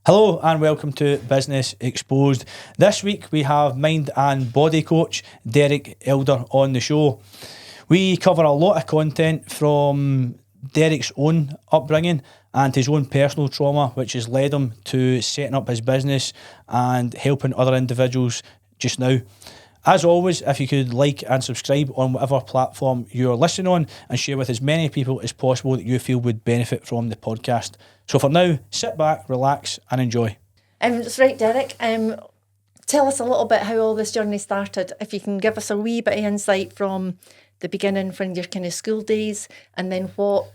Hello and welcome to Business Exposed. This week we have mind and body coach Derek Elder on the show. We cover a lot of content from Derek's own upbringing and his own personal trauma, which has led him to setting up his business and helping other individuals just now. As always, if you could like and subscribe on whatever platform you're listening on and share with as many people as possible that you feel would benefit from the podcast. So for now, sit back, relax and enjoy. That's right, Derek. Tell us a little bit how all this journey started. If you can give us a wee bit of insight from the beginning, from your kind of school days, and then what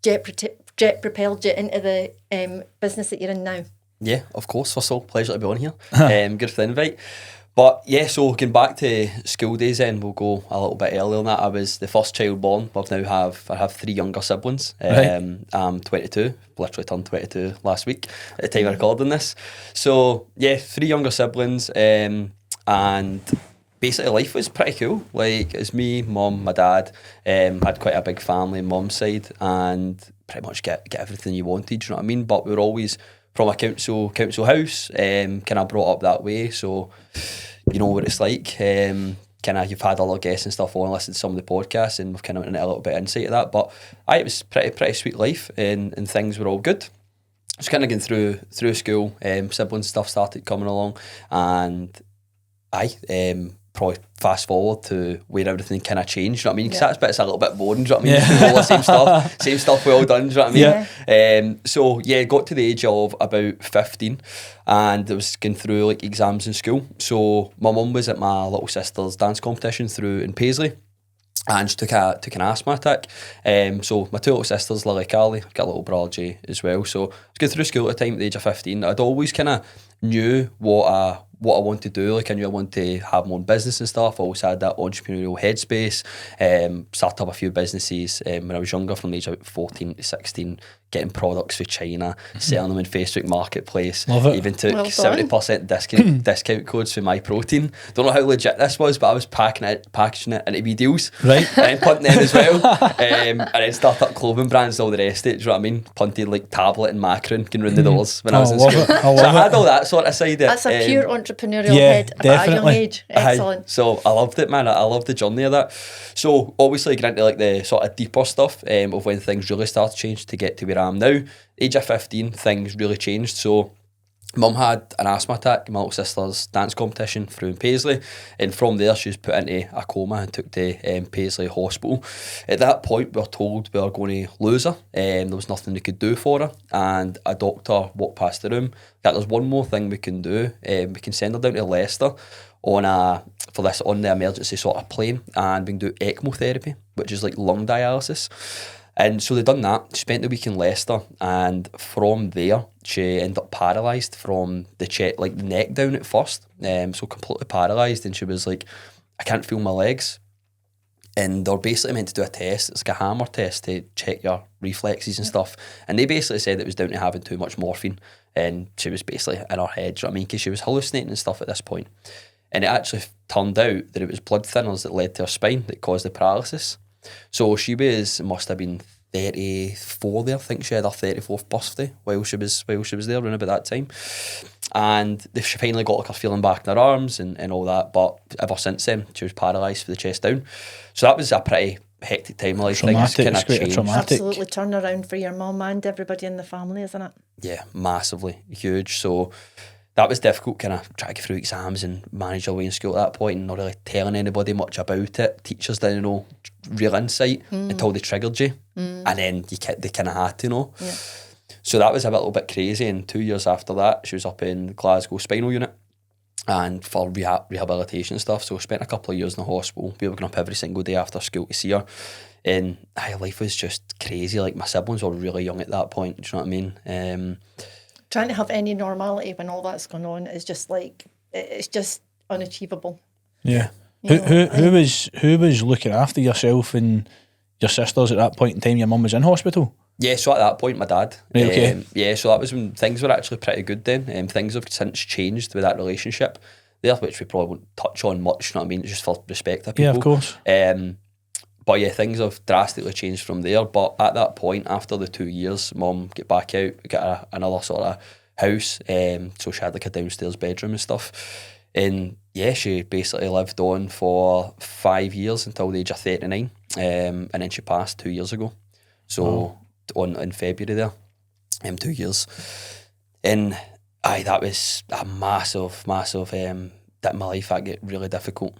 jet propelled you into the business that you're in now. Yeah, of course. First of all, pleasure to be on here. Good for the invite. But yeah, so going back to school days then, we'll go a little bit earlier than that. I was the first child born, but I have three younger siblings. Right. I'm 22, literally turned 22 last week at the time of recording this. So yeah, three younger siblings, and basically life was pretty cool. Like, it's me, mum, my dad, had quite a big family on mum's side, and pretty much get everything you wanted, do you know what I mean? But we were always from a council house, kind of brought up that way, so you know what it's like. Kind of, you've had other guests and stuff on, listened to some of the podcasts, and we've kind of went into a little bit of insight of that. But it was pretty sweet life, and things were all good. Just kind of going through school, siblings stuff started coming along, and probably fast forward to where everything kind of changed, you know what I mean? Because that's a little bit boring, do you know what I mean? All the same stuff we all done, do you know what I mean? So yeah, got to the age of about 15, and I was going through like exams in school. So my mum was at my little sister's dance competition through in Paisley, and she took an asthma attack. So my two little sisters, Lily, Carly, I've got a little brother, Jay, as well. So I was going through school at the time at the age of 15. I'd always kind of knew what I want to do. Like, I knew I wanted to have my own business and stuff. I always had that entrepreneurial headspace. Started up a few businesses when I was younger, from the age of 14 to 16, getting products for China, selling them in Facebook Marketplace. Love it. Even took 70% discount codes for my protein. Don't know how legit this was, but I was packaging it into deals. Right. And punting them as well. And then started up clothing brands and all the rest of it. Do you know what I mean? Punted like Tablet and Macron going round the doors when I was in school. So I had all that sort of side of it. That's a pure entrepreneurial head at a young age. Excellent. So I loved it, man. I loved the journey of that. So obviously getting into like the sort of deeper stuff of when things really started to change to get to where I am now. Age of 15, things really changed. So mum had an asthma attack in my little sister's dance competition through in Paisley, and from there she was put into a coma and took to Paisley Hospital. At that point we were told we were going to lose her, there was nothing they could do for her, and a doctor walked past the room that there's one more thing we can do. We can send her down to Leicester on the emergency sort of plane, and we can do ECMO therapy, which is like lung dialysis. And so they done that. She spent the week in Leicester, and from there she ended up paralysed from the neck down at first. So completely paralysed, and she was like, I can't feel my legs. And they're basically meant to do a test. It's like a hammer test to check your reflexes and stuff. And they basically said it was down to having too much morphine, and she was basically in her head, do you know what I mean? Because she was hallucinating and stuff at this point. And it actually turned out that it was blood thinners that led to her spine that caused the paralysis. So she must have been 34 there. I think she had her 34th birthday while she was there around about that time. And she finally got like her feeling back in her arms and all that. But ever since then, she was paralysed for the chest down. So that was a pretty hectic time in life. Traumatic. Things kind of changed. Absolutely turn around for your mum and everybody in the family, isn't it? Yeah, massively huge. So that was difficult, kind of trying to get through exams and manage your way in school at that point, and not really telling anybody much about it. Teachers didn't know real insight until they triggered you, and then they kind of had to know. Yeah. So that was a little bit crazy, and 2 years after that, she was up in Glasgow Spinal Unit and for rehabilitation and stuff. So I spent a couple of years in the hospital. We were going up every single day after school to see her, and life was just crazy. Like, my siblings were really young at that point, do you know what I mean? Trying to have any normality when all that's going on is just like, it's just unachievable. Yeah. Who was looking after yourself and your sisters at that point in time? Your mum was in hospital? Yeah, so at that point my dad. Right, okay. So that was when things were actually pretty good then. Things have since changed with that relationship there, which we probably won't touch on much, you know what I mean, just for respect of people. Yeah, of course. But yeah, things have drastically changed from there. But at that point, after the 2 years, Mum get back out, got another sort of house. So she had like a downstairs bedroom and stuff. And yeah, she basically lived on for 5 years until the age of 39. And then she passed 2 years ago. So in February there, 2 years. And that was a massive that in my life that get really difficult.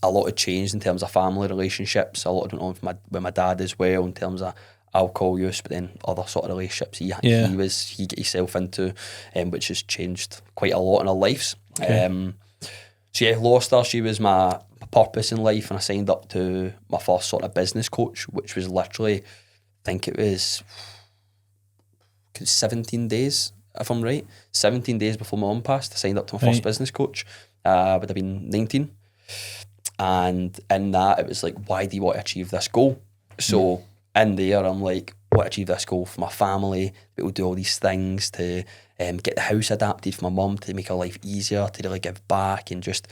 A lot had changed in terms of family relationships. A lot went on with my dad as well in terms of alcohol use, but then other sort of relationships he got himself into, which has changed quite a lot in our lives. Okay. So yeah, lost her. She was my purpose in life, and I signed up to my first sort of business coach, which was literally, I think it was 17 days, if I'm right. 17 days before my mum passed, I signed up to my first business coach. Would have been 19. And in that, it was like, why do you want to achieve this goal? So in there, I'm like, I want to achieve this goal for my family. It will do all these things to get the house adapted for my mum, to make her life easier, to really give back and just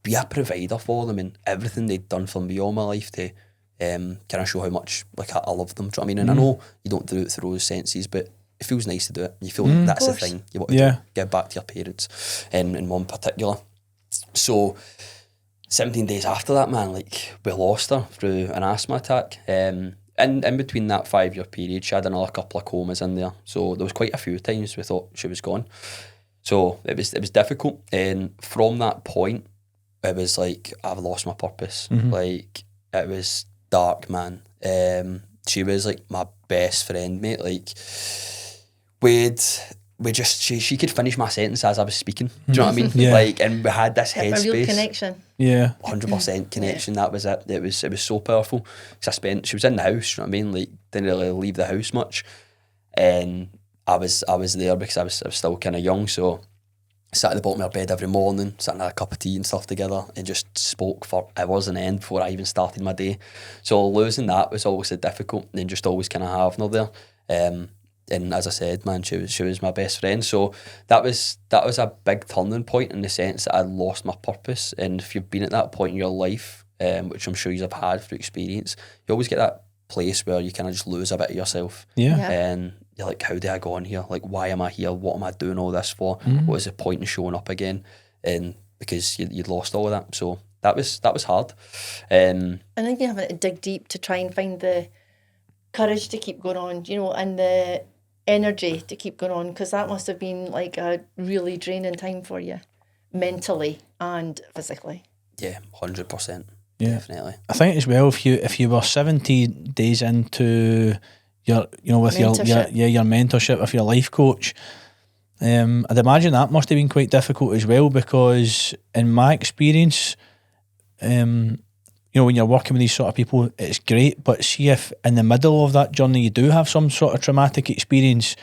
be a provider for them, and everything they'd done for me all my life to kind of show how much like I love them. Do you know what I mean? And I know you don't do it through those senses, but it feels nice to do it. You feel like that's the thing you want to do, give back to your parents, and mum in particular. So 17 days after that, man, like we lost her through an asthma attack. And in between that 5 year period, she had another couple of comas in there. So there was quite a few times we thought she was gone. So it was difficult. And from that point, it was like I've lost my purpose. Like it was dark, man. She was like my best friend, mate. Like she could finish my sentence as I was speaking. Do you know what I mean? Yeah. Like, and we had this headspace. A real connection. Yeah. 100% connection. That was it. It was so powerful. Because she was in the house. You know what I mean? Like, didn't really leave the house much, and I was there because I was still kind of young. So sat at the bottom of my bed every morning, sat and had a cup of tea and stuff together, and just spoke for hours on end before I even started my day. So losing that was always difficult, and then just always kind of having her there. And as I said, man, she was my best friend. So that was a big turning point in the sense that I lost my purpose. And if you've been at that point in your life, which I'm sure you have had through experience, you always get that place where you kind of just lose a bit of yourself. Yeah. And you're like, how did I go on here? Like, why am I here? What am I doing all this for? What is the point in showing up again? And because you'd lost all of that. So that was hard. I think you're having to dig deep to try and find the courage to keep going on, and the energy to keep going on, because that must have been like a really draining time for you, mentally and physically. Yeah, 100%. Yeah, definitely. I think as well, if you were 17 days into your Mentorship. your mentorship with your life coach, I'd imagine that must have been quite difficult as well, because in my experience, when you're working with these sort of people, it's great, but see if in the middle of that journey you do have some sort of traumatic experience,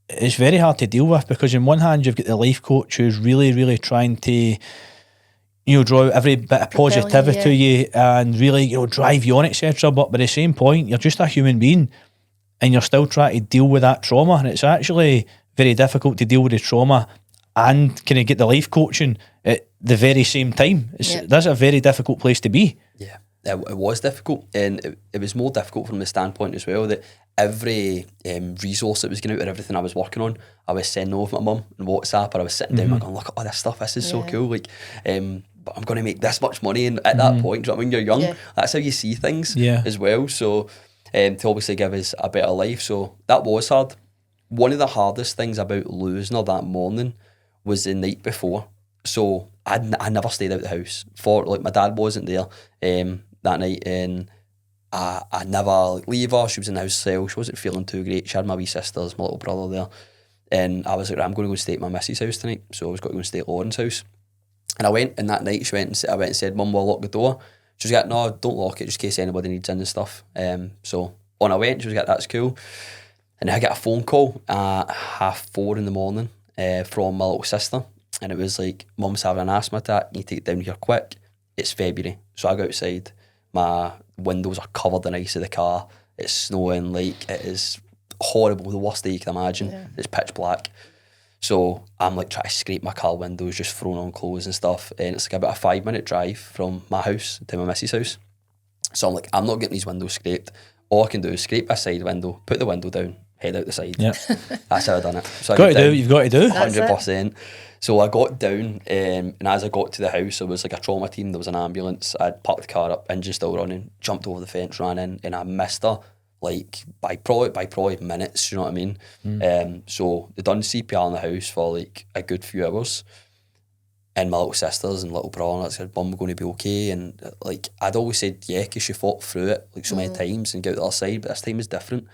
it's very hard to deal with, because on one hand you've got the life coach who's really, really trying to draw out every bit of positivity to you and really drive you on, etc. But by the same point, you're just a human being and you're still trying to deal with that trauma, and it's actually very difficult to deal with the trauma and kind of get the life coaching at the very same time. That's a very difficult place to be. Yeah, it was difficult, and it was more difficult from the standpoint as well that every resource that was going out and everything I was working on, I was sending over my mum on WhatsApp, or I was sitting down and going, look at all this stuff, this is so cool, like but I'm going to make this much money, and at that point, do you know what I mean, you're young, that's how you see things as well. So to obviously give us a better life, so that was hard. One of the hardest things about losing her that morning was the night before. So I never stayed out the house for, like, my dad wasn't there that night, and I never leave her. She was in the house herself. She wasn't feeling too great. She had my wee sisters, my little brother there, and I was like, I'm going to go and stay at my missus' house tonight. So I was going to go and stay at Lauren's house, and I went. And that night I went and said, Mum, will I lock the door? She was like, no, don't lock it, just in case anybody needs in and stuff. So on I went. She was like, that's cool. And I get a phone call at 4:30 in the morning from my little sister. And it was like, Mum's having an asthma attack, you need to get down here quick. It's February. So I go outside, my windows are covered in ice of the car, it's snowing, like, it is horrible, the worst day you can imagine. It's pitch black. So I'm like trying to scrape my car windows, just throwing on clothes and stuff. And it's like about a 5-minute drive from my house to my missus' house. So I'm like, I'm not getting these windows scraped. All I can do is scrape a side window, put the window down, head out the side. Yeah. That's how I done it. So You've got to do. That's it. 100%. So I got down, and as I got to the house, there was like a trauma team, there was an ambulance. I'd parked the car up, engine still running, jumped over the fence, ran in, and I missed her like by probably minutes, you know what I mean? So they done CPR in the house for like a good few hours. And my little sisters and little brother said, Mum, we're going to be okay. And like, I'd always said, yeah, because she fought through it like so many times and get out the other side, but this time was different.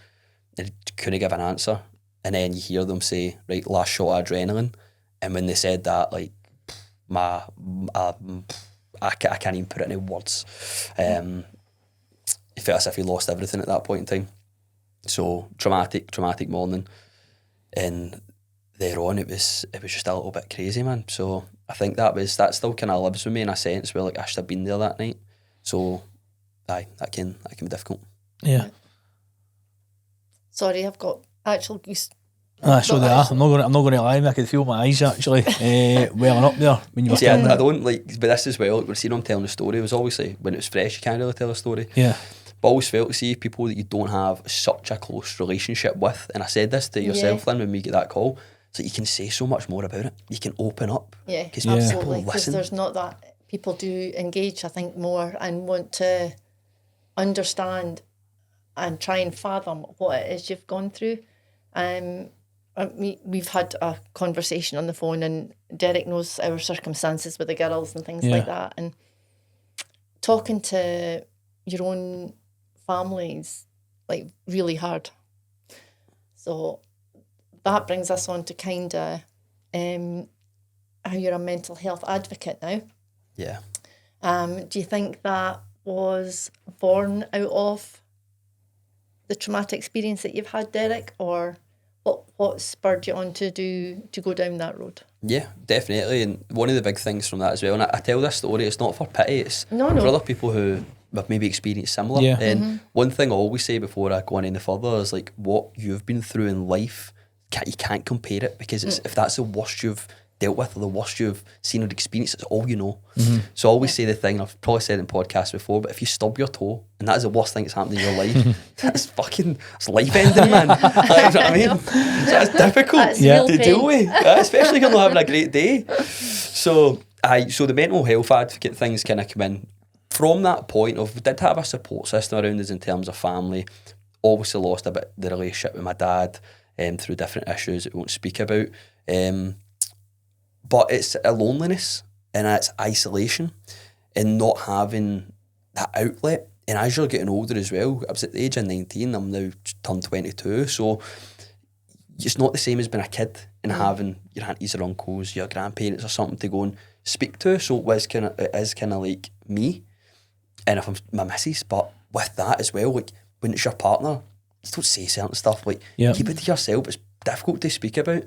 And couldn't give an answer. And then you hear them say, right, last shot of adrenaline. And when they said that, like, I can't even put it into words. It felt as if he lost everything at that point in time. So traumatic morning. And thereon, it was just a little bit crazy, man. So I think that still kind of lives with me in a sense where like I should have been there that night. So that can be difficult. Yeah. Sorry, I've got actual goose. So they are. I'm not going to lie. I could feel my eyes actually welling up there when you were Yeah, telling I me. don't like, but this as well. Like, we're seeing him telling the story. It was obviously when it was fresh, you can't really tell a story. Yeah. But I always felt to see people that you don't have such a close relationship with, and I said this to yourself, Lynn, when we get that call. So you can say so much more about it. You can open up. Yeah, 'cause absolutely. people Because listen. there's not that people do engage, I think, more and want to understand and try and fathom what it is you've gone through. We've had a conversation on the phone, and Derek knows our circumstances with the girls and things like that. And talking to your own family's like really hard. So that brings us on to kind of how you're a mental health advocate now. Yeah. Do you think that was born out of the traumatic experience that you've had, Derek, or what spurred you on to go down that road? Yeah, definitely. And one of the big things from that as well, and I tell this story, it's not for pity, it's No. for other people who have maybe experienced similar. Yeah. And one thing I always say before I go on any further is like, what you've been through in life, you can't compare it, because if that's the worst you've dealt with or the worst you've seen or experienced, it's all you know. So I always say the thing, I've probably said it in podcasts before, but if you stub your toe and that is the worst thing that's happened in your life, it's life ending, man. Like, you know what I mean? So that's difficult That's real to pain. deal with, especially if you're not having a great day. So the mental health advocate things kind of come in from that point of, we did have a support system around us in terms of family. Obviously lost a bit the relationship with my dad through different issues that we won't speak about. But it's a loneliness and it's isolation and not having that outlet. And as you're getting older as well, I was at the age of 19, I'm now turned 22, so it's not the same as being a kid and having your aunties or uncles, your grandparents or something to go and speak to. So it is kind of like me, and if I'm my missus, but with that as well, like when it's your partner, you don't say certain stuff, like keep it to yourself. It's difficult to speak about.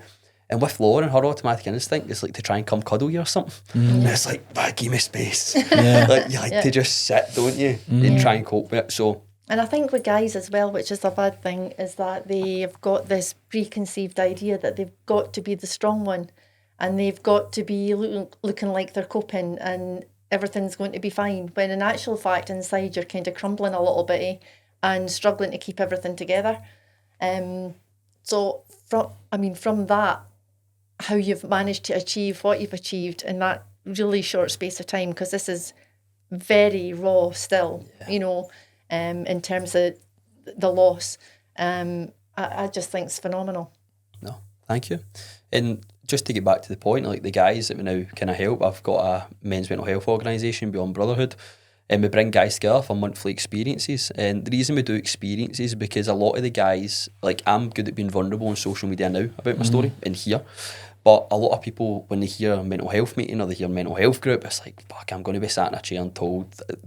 And with Lauren, her automatic instinct is like to try and come cuddle you or something. And it's like, give me space. Like, you like to just sit, don't you? And try and cope with it. So, and I think with guys as well, which is a bad thing, is that they've got this preconceived idea that they've got to be the strong one and they've got to be looking like they're coping and everything's going to be fine. When in actual fact, inside you're kind of crumbling a little bit and struggling to keep everything together. So from that, how you've managed to achieve what you've achieved in that really short space of time, because this is very raw still, in terms of the loss. I just think it's phenomenal. no, thank you. And just to get back to the point, like the guys that we now kind of help, I've got a men's mental health organisation, Beyond Brotherhood, and we bring guys together for monthly experiences. And the reason we do experiences is because a lot of the guys, like I'm good at being vulnerable on social media now about my story and here, but a lot of people, when they hear a mental health meeting or they hear mental health group, it's like, fuck, I'm going to be sat in a chair and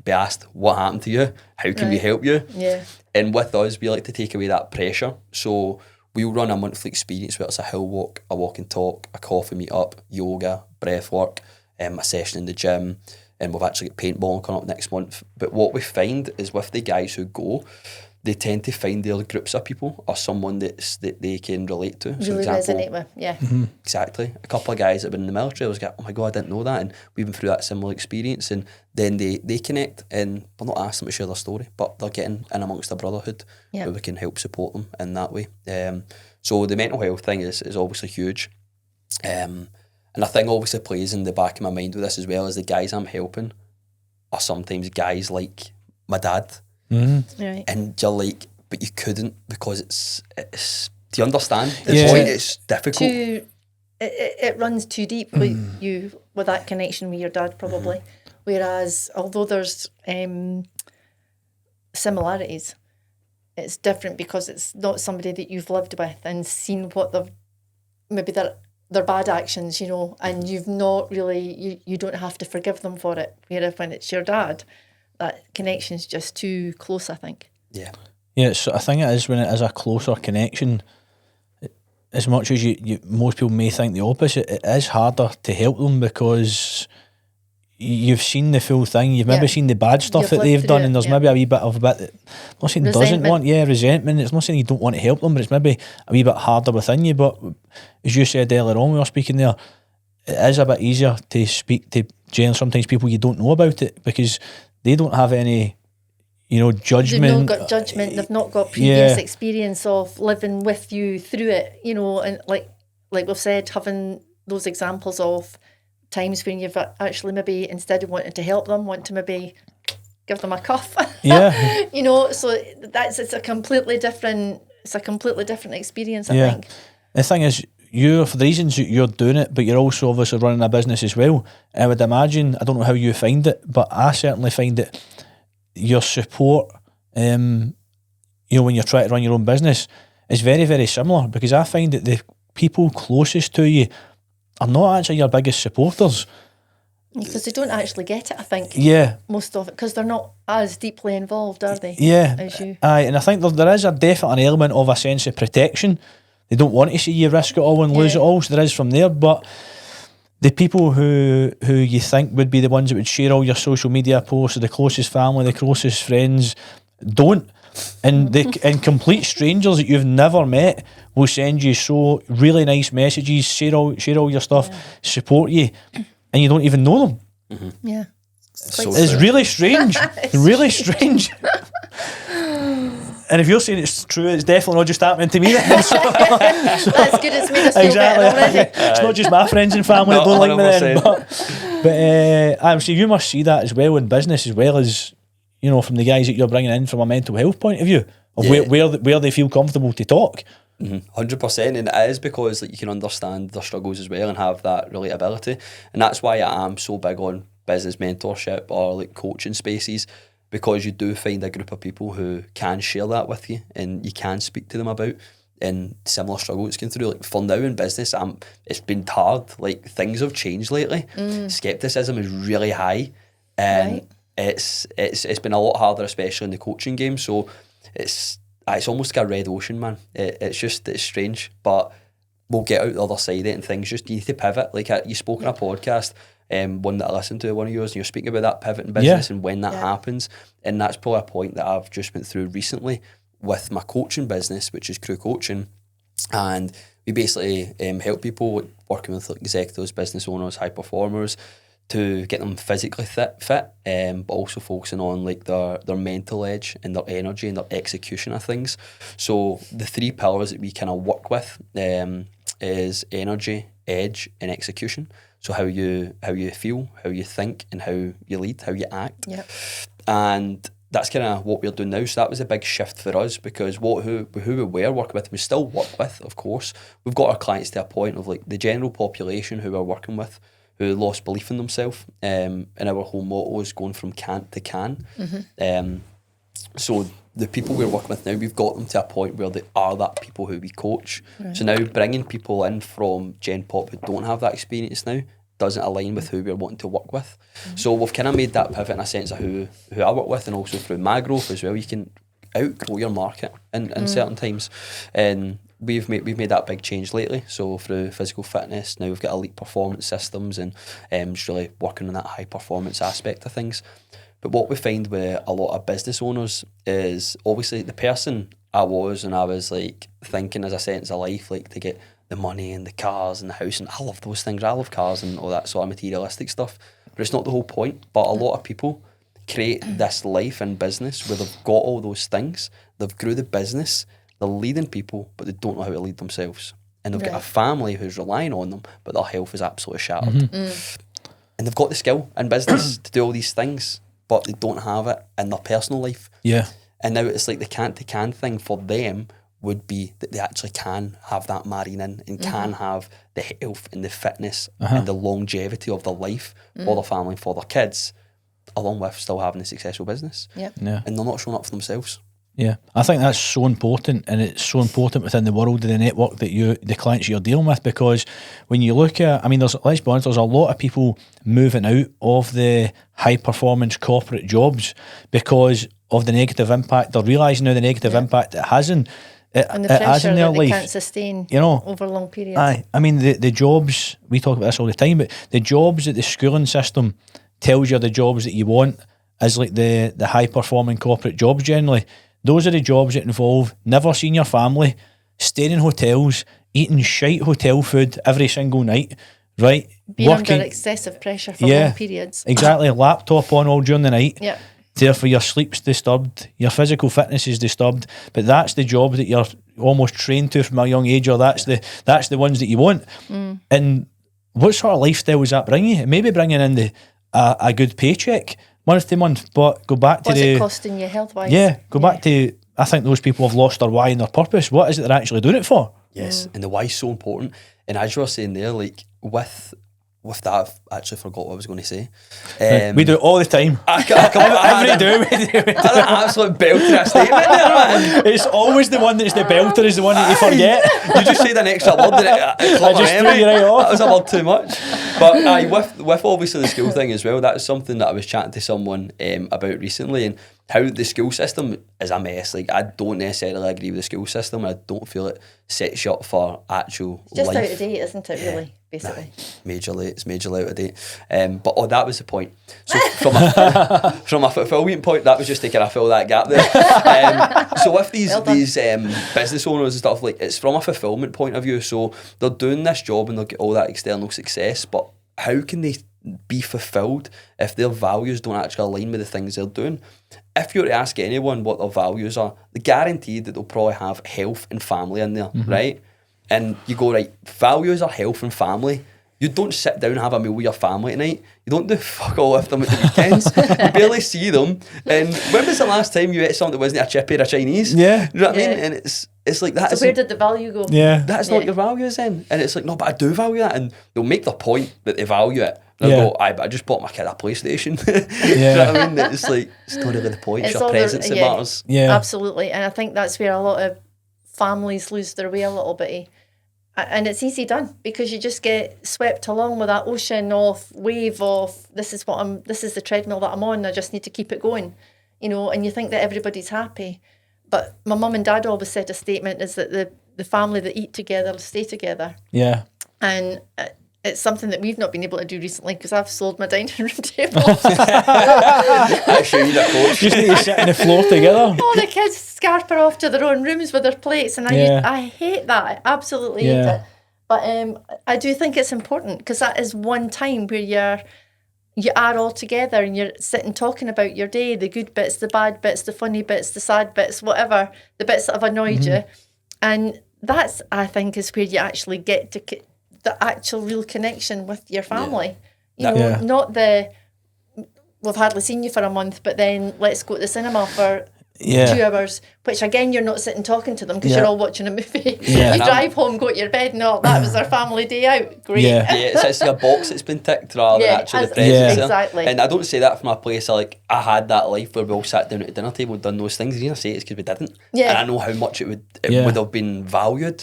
be asked, what happened to you? How can we help you? Yeah. And with us, we like to take away that pressure. So we'll run a monthly experience where it's a hill walk, a walk and talk, a coffee meet up, yoga, breath work, a session in the gym. And we've actually got paintball coming up next month. But what we find is with the guys who go, they tend to find their groups of people or someone that they can relate to. So Really example, resonate with, yeah. exactly. A couple of guys that have been in the military, I was like, oh my God, I didn't know that. And we've been through that similar experience. And then they connect, and we're not asking them to share their story, but they're getting in amongst a brotherhood where we can help support them in that way. So the mental health thing is obviously huge. And a thing obviously plays in the back of my mind with this as well, is the guys I'm helping are sometimes guys like my dad. Right. And you're like, but you couldn't, because it's do you understand the point? It's difficult. It runs too deep with you, with that connection with your dad, probably. Whereas, although there's similarities, it's different because it's not somebody that you've lived with and seen what maybe their bad actions, you know, and you've not really, you don't have to forgive them for it. Whereas when it's your dad, that connection's just too close, I think. Yeah. Yeah, so I think it is when it is a closer connection. As much as you most people may think the opposite, it is harder to help them because you've seen the full thing. You've maybe seen the bad stuff You've that they've lived done, through and it, there's maybe a wee bit of that. I'm not saying doesn't want, resentment. It's not saying you don't want to help them, but it's maybe a wee bit harder within you. But as you said earlier on, we were speaking there, it is a bit easier to speak to sometimes people you don't know about it, because they don't have any, you know, judgment. They've not got judgment. They've not got previous experience of living with you through it, you know. And like we've said, having those examples of times when you've actually maybe, instead of wanting to help them, want to maybe give them a cuff. Yeah. You know, so it's a completely different experience, I think. The thing is, for the reasons you're doing it, but you're also obviously running a business as well. I would imagine, I don't know how you find it, but I certainly find it, your support, you know, when you're trying to run your own business, is very, very similar, because I find that the people closest to you are not actually your biggest supporters. Because they don't actually get it, I think. Yeah. Most of it, because they're not as deeply involved, are they? Yeah. As you. Aye, and I think there is a definite element of a sense of protection. They don't want to see you risk it all and lose it all, so there is from there. But the people who you think would be the ones that would share all your social media posts, the closest family, the closest friends, don't. And and complete strangers that you've never met will send you so really nice messages, share all your stuff, support you, and you don't even know them. Mm-hmm. Yeah. It's really strange. Really strange. And if you're saying it's true, it's definitely not just happening to me. That's good. It's made us feel better already. It's not just my friends and family that don't like me then. But I'm sure you must see that as well in business, as well as, you know, from the guys that you're bringing in from a mental health point of view, of where they feel comfortable to talk. 100%, and it is because like you can understand their struggles as well and have that relatability, and that's why I am so big on business mentorship or like coaching spaces, because you do find a group of people who can share that with you and you can speak to them about and similar struggles going through. Like for now in business, it's been hard. Like things have changed lately. Skepticism is really high, and it's been a lot harder, especially in the coaching game. So it's almost like a red ocean, man. It's strange, but we'll get out the other side of it, and things just, you need to pivot. Like you spoke on a podcast, one that I listened to, one of yours, and you're speaking about that pivot in business and when that happens, and that's probably a point that I've just went through recently with my coaching business, which is Crew Coaching, and we basically help people working with like executives, business owners, high performers, to get them physically fit, but also focusing on like their mental edge and their energy and their execution of things. So the three pillars that we kind of work with is energy, edge, and execution. So how you feel, how you think, and how you lead, how you act. Yep. And that's kind of what we're doing now. So that was a big shift for us, because who we were working with, we still work with, of course. We've got our clients to a point of like the general population who we're working with, who lost belief in themselves, and our whole motto is going from can't to can. So the people we're working with now, we've got them to a point where they are that people who we coach. Right. So now bringing people in from Gen Pop who don't have that experience now doesn't align with who we're wanting to work with. So we've kind of made that pivot in a sense of who I work with, and also through my growth as well. You can outgrow your market in certain times, and we've made that big change lately. So through physical fitness, now we've got elite performance systems, and just really working on that high performance aspect of things. But what we find with a lot of business owners is obviously the person I was when I was like thinking as a sense of life, like to get the money and the cars and the house, and I love those things. I love cars and all that sort of materialistic stuff, but it's not the whole point. But a lot of people create this life and business where they've got all those things, they've grew the business, they're leading people, but they don't know how to lead themselves. And they've got a family who's relying on them, but their health is absolutely shattered. And they've got the skill in business to do all these things, but they don't have it in their personal life. Yeah. And now it's like the can thing for them would be that they actually can have that marrying in and can have the health and the fitness and the longevity of their life for their family and for their kids, along with still having a successful business. Yeah. And they're not showing up for themselves. Yeah, I think that's so important, and it's so important within the world of the network that the clients you're dealing with, because when you look at, I mean, let's be honest, there's a lot of people moving out of the high performance corporate jobs because of the negative impact. They're realising now the negative impact it has in and the it has pressure in their that they life. can't sustain, over long periods. Aye, I mean the jobs, we talk about this all the time, but the jobs that the schooling system tells you are the jobs that you want is like the high performing corporate jobs generally. Those are the jobs that involve never seeing your family, staying in hotels, eating shite hotel food every single night, right? Being under excessive pressure for long periods. Exactly, laptop on all during the night. Yeah. Therefore your sleep's disturbed, your physical fitness is disturbed, but that's the job that you're almost trained to from a young age, or that's the ones that you want. And what sort of lifestyle does that bring you? It may be bringing in a good paycheck month to month, but go back to what's it costing you health wise? Yeah, go back to, I think those people have lost their why and their purpose. What is it they're actually doing it for? Yes, and the why is so important. And as you were saying there, like with that, I've actually forgot what I was going to say. We do it all the time. Every day we do it. An absolute belter that statement there, man. It's always the one that's the belter is the one that you forget. You just said an extra word that I just threw you right off. That was a word too much. But with obviously the school thing as well, that's something that I was chatting to someone about recently, and how the school system is a mess. Like, I don't necessarily agree with the school system. I don't feel it sets you up for actual it's just life. out of date, isn't it, really, basically? It's majorly out of date. But that was the point. So from a fulfillment point, that was just to kind of fill that gap there. So with these business owners and stuff, like, it's from a fulfillment point of view. So they're doing this job and they'll get all that external success, but how can they be fulfilled if their values don't actually align with the things they're doing? If you were to ask anyone what their values are, they're guaranteed that they'll probably have health and family in there, right? And you go, right, values are health and family. You don't sit down and have a meal with your family tonight. You don't do fuck all with them at the weekends. You barely see them. And when was the last time you ate something that wasn't a chippy or a Chinese? Yeah. You know what I mean? And it's like that. So where did the value go? Yeah. That's not your values then. And it's like, no, but I do value that. And they'll make their point that they value it. They'll go, but I just bought my kid a PlayStation. Do you know what I mean? It's like, it's not really the point. It's your presence that matters. Yeah. Absolutely. And I think that's where a lot of families lose their way a little bit. And it's easy done because you just get swept along with that ocean of wave of this is the treadmill that I'm on. I just need to keep it going, and you think that everybody's happy. But my mum and dad always said a statement is that the family that eat together stay together. Yeah. And it's something that we've not been able to do recently because I've sold my dining room table. Actually, you need a coach. Just need to sit on the floor together. All the kids scarper off to their own rooms with their plates, and I hate that. I absolutely hate it. But I do think it's important because that is one time where you are all together and you're sitting talking about your day, the good bits, the bad bits, the funny bits, the sad bits, whatever, the bits that have annoyed you. And that's, I think, is where you actually get to the actual real connection with your family. Not the we've hardly seen you for a month, but then let's go to the cinema for 2 hours, which again you're not sitting talking to them because you're all watching a movie. You drive home, go to your bed, and that was our family day out. Great. It's like a box that's been ticked rather than actually the presence. Exactly. And I don't say that from a place of like, I had that life where we all sat down at the dinner table and done those things. The reason I say it is because we didn't. And I know how much it would have been valued.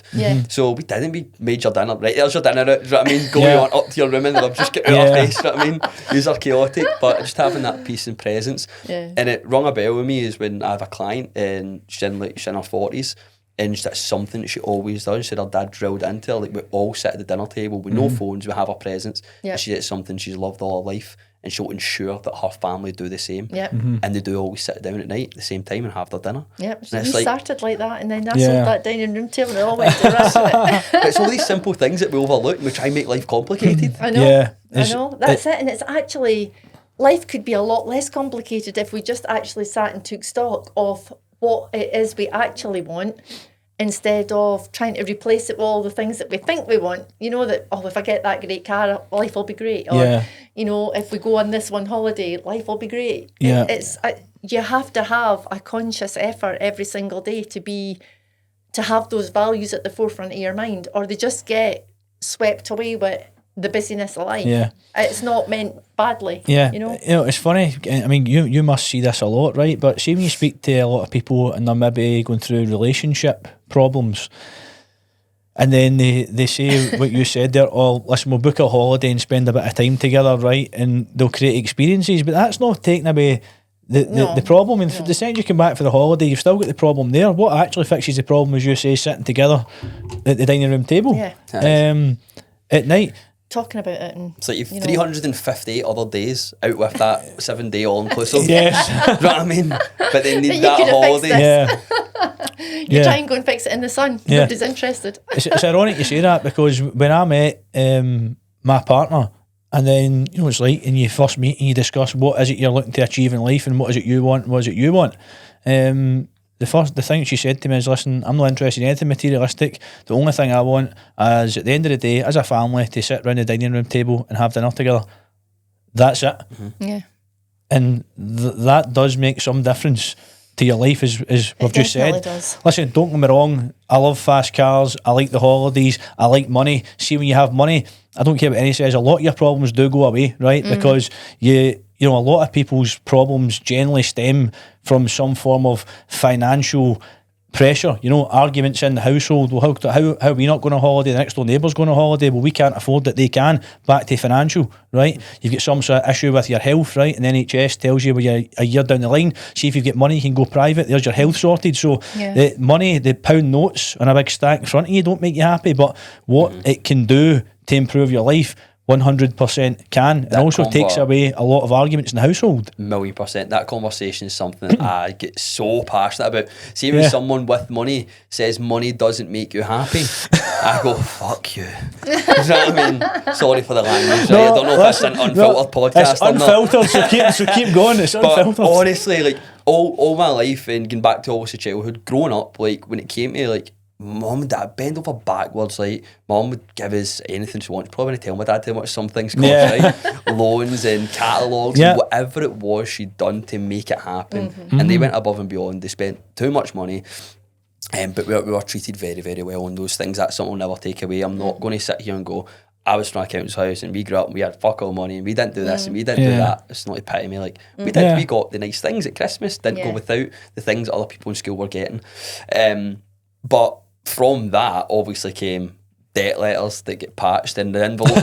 So we didn't. We made your dinner. Right, there's your dinner out. Do you know what I mean? Go on up to your room and they'll just get out of face. Do you know what I mean? These are chaotic, but just having that peace and presence. And it rung a bell with me is when I have a client and she's in her 40s, And that's something that she always does. She said her dad drilled into her, like we all sit at the dinner table with no phones, we have our presents. Yeah. And she said it's something she's loved all her life, and she'll ensure that her family do the same. Yeah. And they do always sit down at night at the same time and have their dinner. Yep. So And we it's like, started like that, and then I Yeah. sold that dining room table, and it all went to the rest of it. but it's all these simple things that we overlook and we try and make life complicated. I know. Yeah, I know. That's it. And it's actually, life could be a lot less complicated if we just actually sat and took stock of what it is we actually want, instead of trying to replace it with all the things that we think we want. You know, that, oh, if I get that great car, life will be great. Or, Yeah. you know, if we go on this one holiday, life will be great. Yeah. You have to have a conscious effort every single day to have those values at the forefront of your mind, or they just get swept away with the busyness of life. Yeah. It's not meant badly. Yeah, You know? it's funny. I mean, you must see this a lot, right? But see, when you speak to a lot of people and they're maybe going through relationship problems, and then they say what you said there, oh, listen, we'll book a holiday and spend a bit of time together, right? And they'll create experiences, but that's not taking away the problem. And the second you come back for the holiday, you've still got the problem there. What actually fixes the problem, as you say, sitting together at the dining room table at night. Talking about it. And, It's like you've you know, 358 other days out with that 7-day all-inclusive. Yes. You know what I mean? But they need You that could have holiday. fixed Yeah. You try and go and fix it in the sun. Yeah. Nobody's interested. It's ironic you say that, because when I met my partner, and then, you know, it's like, and you first meet and you discuss what is it you're looking to achieve in life and what is it you want, what is it you want. The thing she said to me is, listen, I'm not interested in anything materialistic. The only thing I want is, at the end of the day, as a family, to sit around the dining room table and have dinner together. That's it. Yeah. And that does make some difference to your life, as we've just definitely said. does. Listen, don't get me wrong, I love fast cars, I like the holidays, I like money. See, when you have money, I don't care what anyone says, a lot of your problems do go away, right? Because you know, a lot of people's problems generally stem from some form of financial pressure, you know, arguments in the household. Well, how are we not going on holiday? The next door neighbour's going on holiday. Well, we can't afford it, they can. Back to financial, right? You've got some sort of issue with your health, right? And NHS tells you, well, you're a year down the line, see if you've got money, you can go private, there's your health sorted. So the money, the pound notes on a big stack in front of you don't make you happy, but what it can do to improve your life, 100% can. It also takes away a lot of arguments in the household. 1,000,000%. That conversation is something that I get so passionate about. See, when someone with money says money doesn't make you happy, I go, fuck you. You know what I mean? Sorry for the language. Right? I don't know if it's an unfiltered podcast It's or not. unfiltered, so keep going. It's But unfiltered. honestly, like all my life, and getting back to obviously childhood, growing up, like when it came to like mum and dad bend over backwards, like mum would give us anything she wants. Probably tell my dad too much some things cost, right? Loans and catalogues and whatever it was she'd done to make it happen. And they went above and beyond. They spent too much money. But we were treated very, very well on those things. That's something I'll never take away. I'm not going to sit here and go, I was from an accountant's house and we grew up and we had fuck all money and we didn't do this and we didn't do that. It's not to pity me. Like we did, we got the nice things at Christmas. Didn't go without the things that other people in school were getting. But from that obviously came debt letters that get patched in the envelope.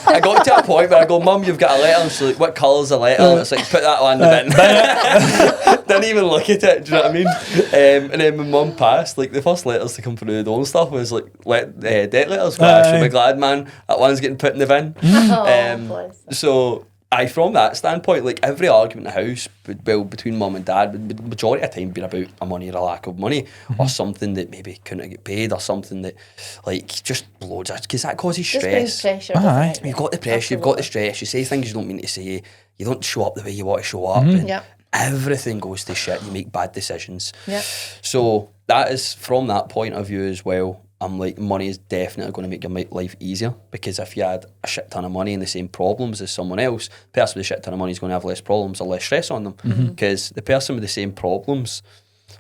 I got to a point where I go, Mum, you've got a letter. And she's like, what colour's the letter? And it's like, put that on the bin. Didn't even look at it, do you know what I mean? And then when Mum passed, like the first letters to come through the own stuff was like debt letters. Well, I should be glad, man, that one's getting put in the bin. So from that standpoint, like every argument in the house, well, between mum and dad, would the majority of the time been about a money or a lack of money, or something that maybe couldn't get paid, or something that like just loads of, because that causes stress. Just brings pressure. doesn't it? You've got the pressure, you've got the stress, you say things you don't mean to say, you don't show up the way you want to show up, and everything goes to shit, you make bad decisions. So that is, from that point of view as well, I'm like, money is definitely going to make your life easier, because if you had a shit ton of money and the same problems as someone else, the person with a shit ton of money is going to have less problems or less stress on them, because the person with the same problems,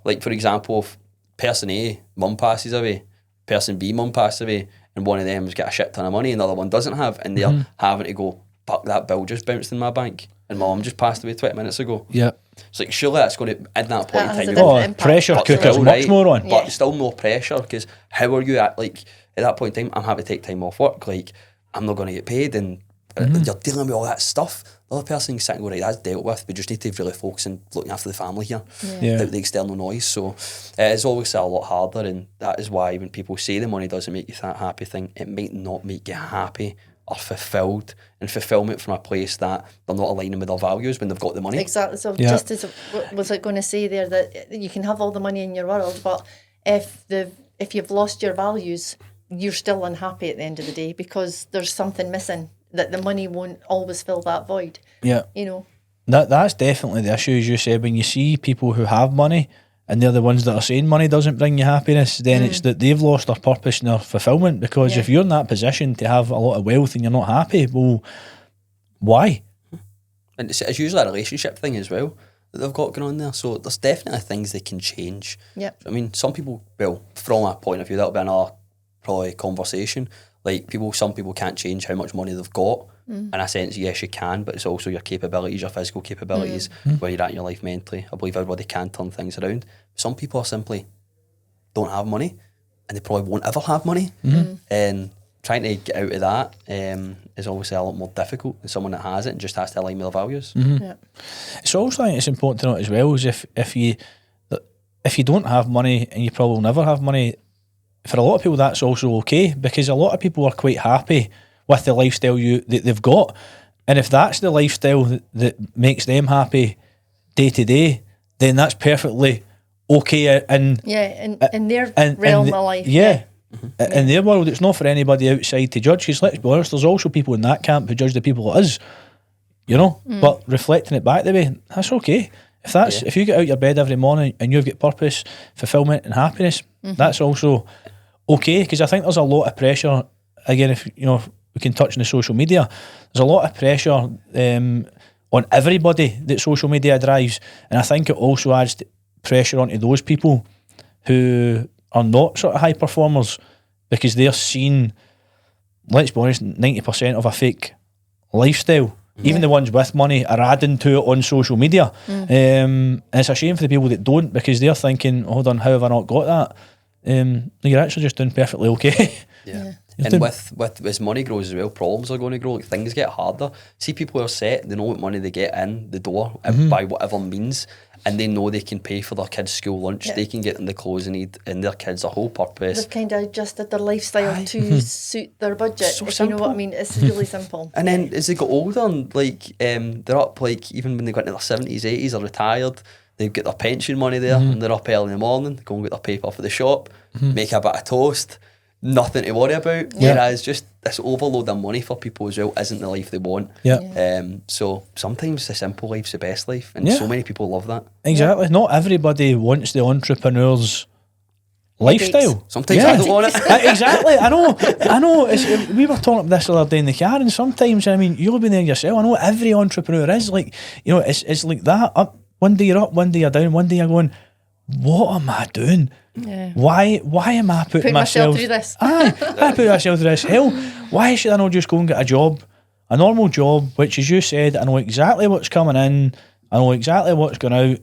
like for example, if person A, mum passes away, person B, mum passes away, and one of them has got a shit ton of money and the other one doesn't have, and they're having to go, fuck, that bill just bounced in my bank and mum just passed away 20 minutes ago. It's like, surely that's going to, at that point in time, has a pressure but cooker's still, much more on. but still more pressure, because how are you at, like, at that point in time, I'm having to take time off work, like, I'm not going to get paid, and you're dealing with all that stuff. The other person can sit and go, right, that's dealt with. We just need to really focus on looking after the family here, without the external noise. So it's obviously a lot harder, and that is why when people say the money doesn't make you that happy thing, it might not make you happy or fulfilled, and fulfillment from a place that they're not aligning with their values when they've got the money. Exactly. So just as was I going to say there, that you can have all the money in your world, but if you've lost your values, you're still unhappy at the end of the day, because there's something missing, that the money won't always fill that void. Yeah. You know. That's definitely the issue, as you said. When you see people who have money and they're the ones that are saying money doesn't bring you happiness, then it's that they've lost their purpose and their fulfillment. Because if you're in that position to have a lot of wealth and you're not happy, well, why? And it's usually a relationship thing as well that they've got going on there. So there's definitely things they can change. Yeah. I mean, some people, well, from a point of view, that'll be another probably conversation. Like some people can't change how much money they've got. In a sense, yes, you can, but it's also your capabilities, your physical capabilities, where you're at in your life mentally. I believe everybody can turn things around. Some people are simply don't have money, and they probably won't ever have money. And trying to get out of that is obviously a lot more difficult than someone that has it and just has to align with their values. Yeah. It's also, I think it's important to note as well, is if you don't have money, and you probably will never have money, for a lot of people that's also okay, because a lot of people are quite happy with the lifestyle that they've got, and if that's the lifestyle that makes them happy day to day, then that's perfectly okay. In their realm of life. In their world, it's not for anybody outside to judge. Because let's be honest, there's also people in that camp who judge the people it is, you know. But reflecting it back the way, that's okay. If you get out your bed every morning and you've got purpose, fulfillment, and happiness, that's also okay. Because I think there's a lot of pressure. Again, if we can touch on the social media, there's a lot of pressure on everybody that social media drives, and I think it also adds pressure onto those people who are not sort of high performers, because they're seen, let's be honest, 90% of a fake lifestyle. Even the ones with money are adding to it on social media. And it's a shame for the people that don't, because they're thinking, hold on, how have I not got that? You're actually just doing perfectly okay. And with as money grows as well, problems are going to grow. Like, things get harder. See, people who are set, they know what money they get in the door by whatever means, and they know they can pay for their kids' school lunch. They can get them the clothes they need, and their kids a whole purpose. They've kind of adjusted their lifestyle to suit their budget. So if you know what I mean, it's really simple. And then as they get older, and they're up, like even when they go into their 70s, 80s, they're retired. They've got their pension money there, and they're up early in the morning, go and get their paper for the shop, make a bit of toast. Nothing to worry about. Whereas just this overload of money for people as well isn't the life they want. So sometimes the simple life's the best life, and so many people love that. Exactly. Not everybody wants the entrepreneur's lifestyle. Sometimes I don't want it. Exactly. I know. We were talking about this the other day in the car, and sometimes, I mean, you'll be there yourself. I know every entrepreneur is like, it's like that. Up one day you're up, one day you're down, one day you're going, what am I doing? Why am I putting myself through this? I put myself through this hell. Why should I not just go and get a job, a normal job, which, as you said, I know exactly what's coming in, I know exactly what's going out,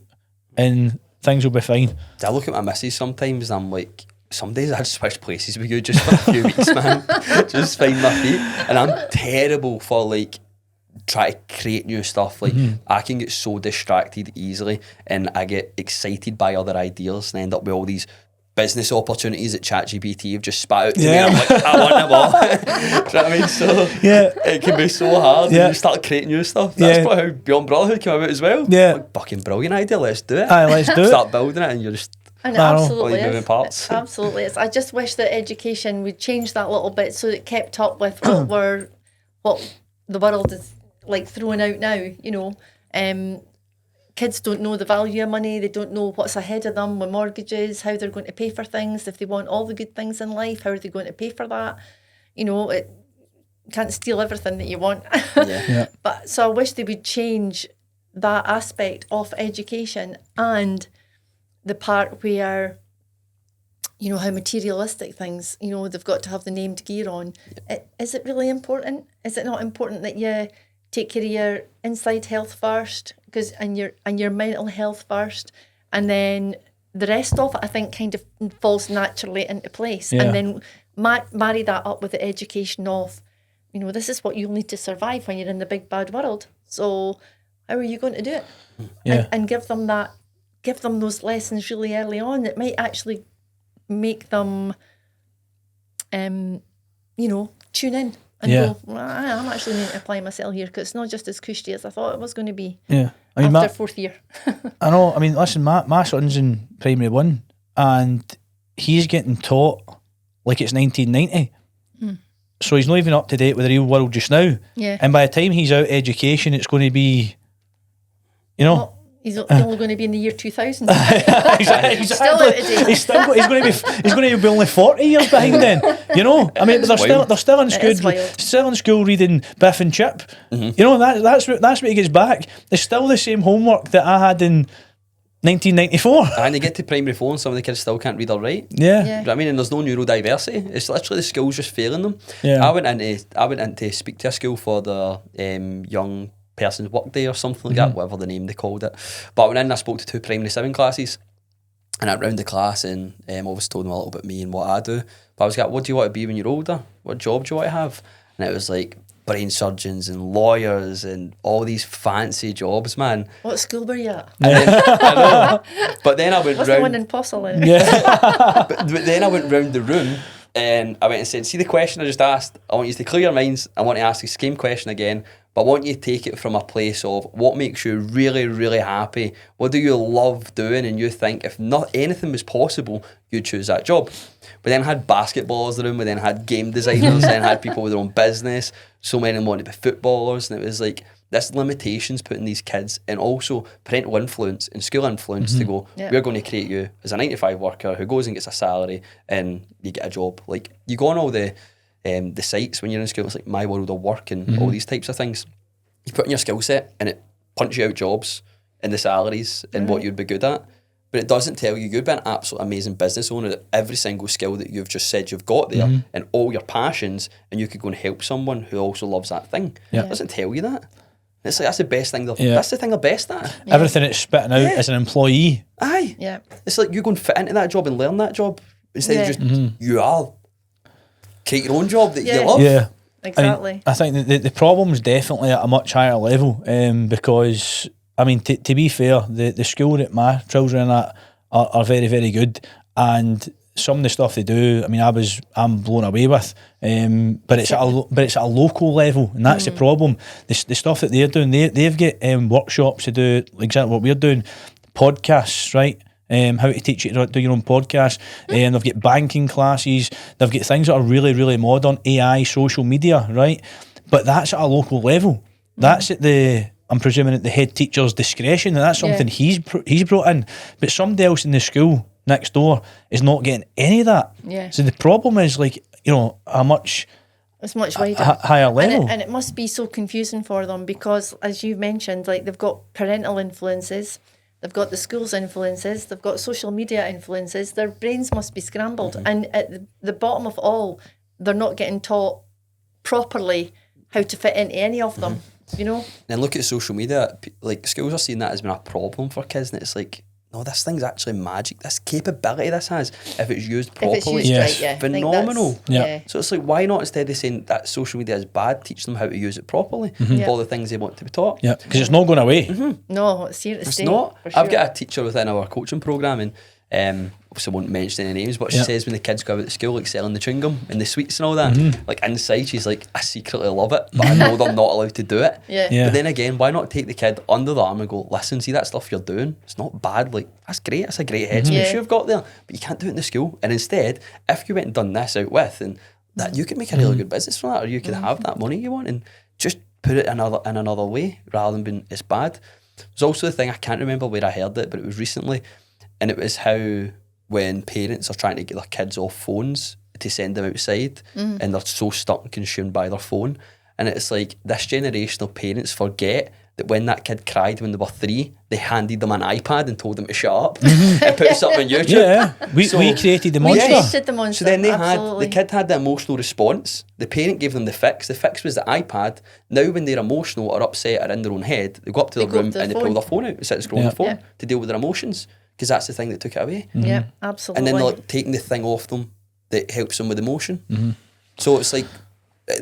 and things will be fine. I look at my missus sometimes, and I'm like, some days I'd switch places with you just for a few weeks, man. Just find my feet. And I'm terrible for try to create new stuff. I can get so distracted easily, and I get excited by other ideas and end up with all these business opportunities that ChatGPT have just spat out to me, and I'm like, I want them all. Do you know what I mean? So it can be so hard when you start creating new stuff. That's probably how Beyond Brotherhood came about as well. Like, fucking brilliant idea, let's do it. Let's do it. Start building it, and you're just and it absolutely moving parts. Absolutely is. I just wish that education would change that little bit so it kept up with what the world is like throwing out now. Kids don't know the value of money. They don't know what's ahead of them with mortgages, how they're going to pay for things. If they want all the good things in life, how are they going to pay for that? It can't steal everything that you want. But so I wish they would change that aspect of education, and the part where, how materialistic things, they've got to have the named gear on. Is it really important? Is it not important that you take care of your inside health first, and your mental health first, and then the rest of it, I think, kind of falls naturally into place. And then marry that up with the education of you know, this is what you'll need to survive when you're in the big bad world. So how are you going to do it? Yeah. And give them those lessons really early on that might actually make them, you know, tune in and go, well, I'm actually going to apply myself here, because it's not just as cushy as I thought it was going to be. Yeah. I mean, after fourth year. I know. I mean, listen, my son's in primary 1 and he's getting taught like it's 1990. So he's not even up to date with the real world just now. Yeah. And by the time he's out of education, it's going to be, you know. Well, he's only going to be in the year 2000. Exactly. Still out of date. He's going to be only 40 years behind then. You know, I mean, they're still in school, reading Biff and Chip. You know, that's what he gets back. It's still the same homework that I had in 1994. And they get to primary 4 and some of the kids still can't read or write. Yeah. You know what I mean? And there's no neurodiversity. It's literally the skills just failing them. Yeah. I went in to speak to a school for the young person's work day or something like that, whatever the name they called it. But I went in and I spoke to 2 primary 7 classes, and I went round the class and obviously told them a little bit me and what I do. But I was like, what do you want to be when you're older? What job do you want to have? And it was like brain surgeons and lawyers and all these fancy jobs, man. What school were you at? And then, I know. But then I went What's round. the one in Postle? Yeah. But then I went round the room and I went and said, see the question I just asked? I want you to clear your minds. I want to ask the same question again, but I want you to take it from a place of what makes you really, really happy. What do you love doing? And you think if not anything was possible, you'd choose that job. But then I had basketballers in the room, we then had game designers, then had people with their own business. So many of them wanted to be footballers, and it was like this limitations putting these kids, and also parental influence and school influence to go, we're going to create you as a 9-to-5 worker who goes and gets a salary and you get a job. Like you go on all the sites when you're in school, it's like My World of Work and all these types of things. You put in your skill set and it punches you out jobs and the salaries and what you'd be good at. But it doesn't tell you you'd be an absolute amazing business owner, that every single skill that you've just said you've got there and all your passions, and you could go and help someone who also loves that thing. It doesn't tell you that. It's like that's the best thing that's the thing they're best at. Everything it's spitting out as an employee. Aye. Yeah. It's like you go and fit into that job and learn that job instead of just you are create your own job that you love. Yeah. Exactly. I think the problem's definitely at a much higher level, because I mean, to be fair, the school that my children are at are very, very good, and some of the stuff they do, I mean, I'm blown away with, but it's at a local level, and that's the problem. The stuff that they're doing, they've got workshops to do exactly what we're doing, podcasts, right? How to teach you to do your own podcast, and they've got banking classes, they've got things that are really, really modern, AI, social media, right? But that's at a local level. That's at I'm presuming at the head teacher's discretion, and that's something he's brought in. But somebody else in the school next door is not getting any of that. Yeah. So the problem is, like, you know, It's much wider. Higher level. And it must be so confusing for them, because, as you mentioned, like, they've got parental influences, they've got the school's influences, they've got social media influences. Their brains must be scrambled. And at the bottom of all, they're not getting taught properly how to fit into any of them, you know? And look at social media, like schools are seeing that as being a problem for kids, and it's like, no, this thing's actually magic. This capability this has, if it's used properly, If it's used right, phenomenal. Yeah. So it's like, why not, instead of saying that social media is bad, teach them how to use it properly for all the things they want to be taught. Yeah, because it's not going away. No, it's here to It's stay. not. For sure. I've got a teacher within our coaching programme, and obviously I won't mention any names, but she says when the kids go out to school, like selling the chewing gum and the sweets and all that, like inside she's like, I secretly love it, but I know they're not allowed to do it. Yeah. But then again, why not take the kid under the arm and go, listen, see that stuff you're doing, it's not bad, like that's great, that's a great headspace you've got there, but you can't do it in the school. And instead, if you went and done this out with, and that you could make a really good business from that, or you could have that money you want and just put it in another way rather than being it's bad. There's also the thing, I can't remember where I heard it, but it was recently, and it was how when parents are trying to get their kids off phones to send them outside, and they're so stuck and consumed by their phone, and it's like this generation of parents forget that when that kid cried when they were 3, they handed them an iPad and told them to shut up and put something on YouTube. Yeah, we created the monster. We created the monster. So then absolutely. the kid had the emotional response. The parent gave them the fix. The fix was the iPad. Now when they're emotional or upset or in their own head, they go up to their room and they pull their phone out and sit and scroll on the phone to deal with their emotions, because that's the thing that took it away. Yeah, absolutely. And then they're like taking the thing off them that helps them with emotion. So it's like,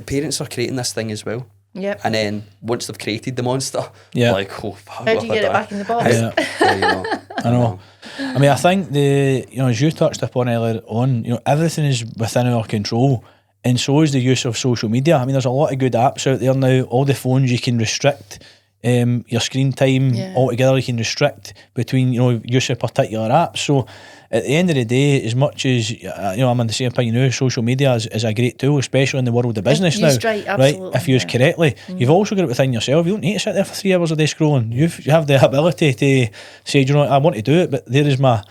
parents are creating this thing as well. Yep. And then once they've created the monster, like, oh, fuck, how do you get it back in the box? Yeah. I know. I mean, I think as you touched upon earlier on, everything is within our control, and so is the use of social media. I mean, there's a lot of good apps out there now. All the phones, you can restrict your screen time altogether. You can restrict between use of particular apps. So at the end of the day, as much as I'm in the same opinion now, social media is a great tool, especially in the world of business now. Right? If used correctly, you've also got it within yourself. You don't need to sit there for 3 hours a day scrolling. You have the ability to say, I want to do it, but there is my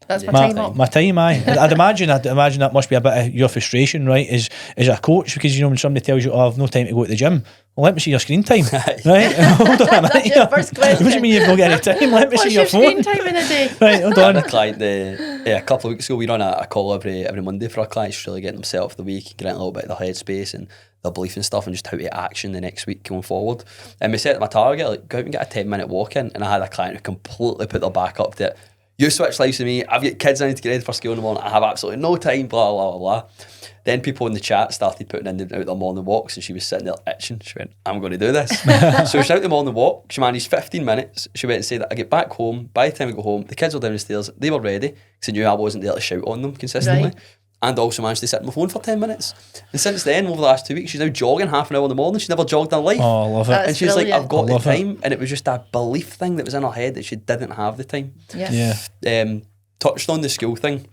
time up. My time, aye. I'd imagine that must be a bit of your frustration, right? As a coach, because when somebody tells you, I've no time to go to the gym. Well, let me see your screen time, right? Hold on, that's your first question. What do you mean you've not got any time? Let me see your phone. What's your screen time in a day? Right, hold on. A client, a couple of weeks ago, we run a call every Monday for our clients, really getting themselves the week, getting a little bit of their headspace and their belief and stuff, and just how to action the next week going forward. And we set my target, like, go out and get a 10-minute walk in, and I had a client who completely put their back up to it. You switch lives with me, I've got kids I need to get ready for school in the morning, I have absolutely no time, blah, blah, blah, blah. Then people in the chat started putting in out their morning walks, and she was sitting there itching. She went, I'm going to do this. So she's out the morning walk, she managed 15 minutes. She went and said that I get back home, by the time I go home, the kids were down the stairs, they were ready, because they knew I wasn't there to shout on them consistently. Right. And also managed to sit on my phone for 10 minutes. And since then, over the last 2 weeks, she's now jogging half an hour in the morning. She's never jogged in her life. Oh, I love it. That's and she's brilliant. like, I've got the love it. time. And it was just a belief thing that was in her head that she didn't have the time. Yeah. Touched on the school thing,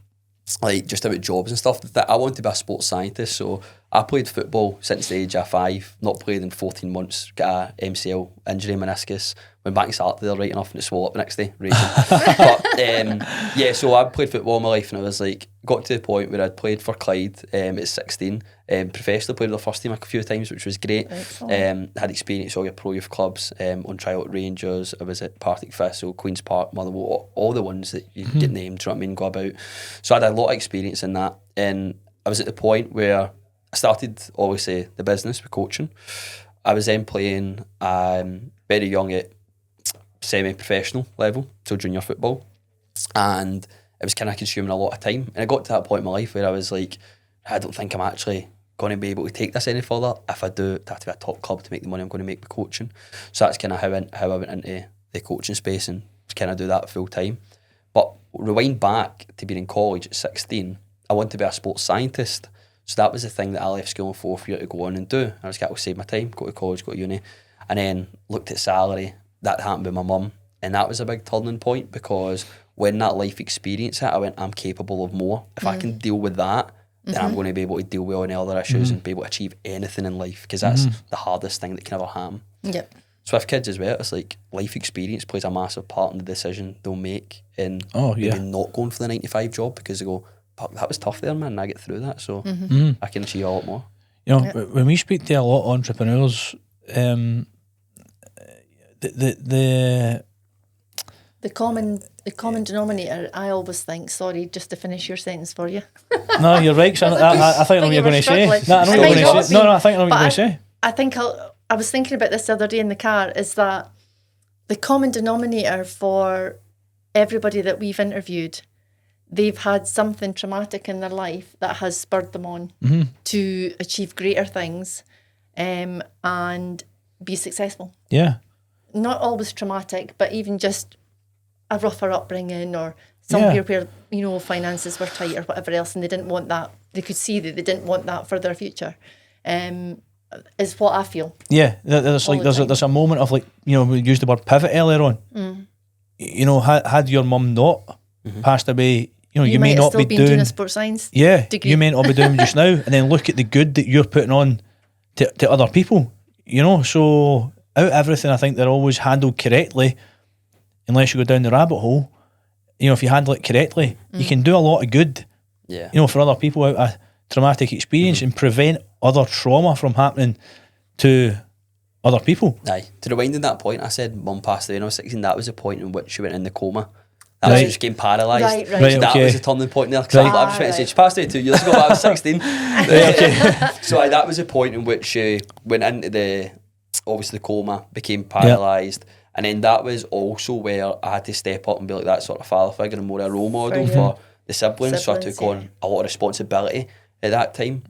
like just about jobs and stuff. That I wanted to be a sports scientist, so I played football since the age of 5, not played in 14 months, got a MCL injury, meniscus, went back and started there right enough and it swelled up the next day, raging. But so I played football all my life, and I was like, got to the point where I'd played for Clyde at 16, professionally played with the first team a few times, which was great. Had experience all your pro youth clubs, on trial at Rangers, I was at Partick Thistle, Queen's Park, Motherwell, all the ones that you get named, do you know what I mean, go about. So I had a lot of experience in that, and I was at the point where I started, obviously, the business with coaching. I was then playing very young at semi-professional level, so junior football, and it was kind of consuming a lot of time. And I got to that point in my life where I was like, I don't think I'm actually going to be able to take this any further. If I do, it have to be a top club to make the money I'm going to make with coaching. So that's kind of how I went into the coaching space and kind of do that full time. But rewind back to being in college at 16, I wanted to be a sports scientist. So that was the thing that I left school in 4th year to go on and do. I was going to save my time, go to college, go to uni, and then looked at salary. That happened with my mum, and that was a big turning point, because when that life experience hit, I went, I'm capable of more. If I can deal with that, then I'm going to be able to deal with any other issues and be able to achieve anything in life, because that's the hardest thing that can ever happen. Yep. So with kids as well, it's like life experience plays a massive part in the decision they'll make in maybe not going for the 9-to-5 job, because they go, fuck, that was tough there, man, and I get through that, so I can achieve a lot more. When we speak to a lot of entrepreneurs, The common denominator, I always think, sorry, just to finish your sentence for you. No, you're right. I think I know what you're going to say. No, I know what you're going to say. No, I think I know what you're going to say. I think I was thinking about this the other day in the car, is that the common denominator for everybody that we've interviewed, they've had something traumatic in their life that has spurred them on to achieve greater things and be successful. Yeah. Not always traumatic, but even just a rougher upbringing, or somewhere where finances were tight or whatever else, and they didn't want that. They could see that they didn't want that for their future. Is what I feel. Yeah, there's a moment of, like, we used the word pivot earlier on. Had your mum not passed away, you may not be doing a sports science. Degree. You may not be doing just now, and then look at the good that you're putting on to other people. So out of everything, I think they're always handled correctly, unless you go down the rabbit hole. If you handle it correctly, you can do a lot of good. For other people out of a traumatic experience and prevent other trauma from happening to other people. Aye. To rewind on that point, I said mum passed away when I was 16. That was the point in which she went in the coma. That was just getting paralysed. Right. So that was the turning point there. Because I just went and said, she passed away 2 years ago, but I was 16. So that was the point in which she went into the coma, became paralysed. And then that was also where I had to step up and be like that sort of father figure and more a role model for the siblings. So I took on a lot of responsibility at that time.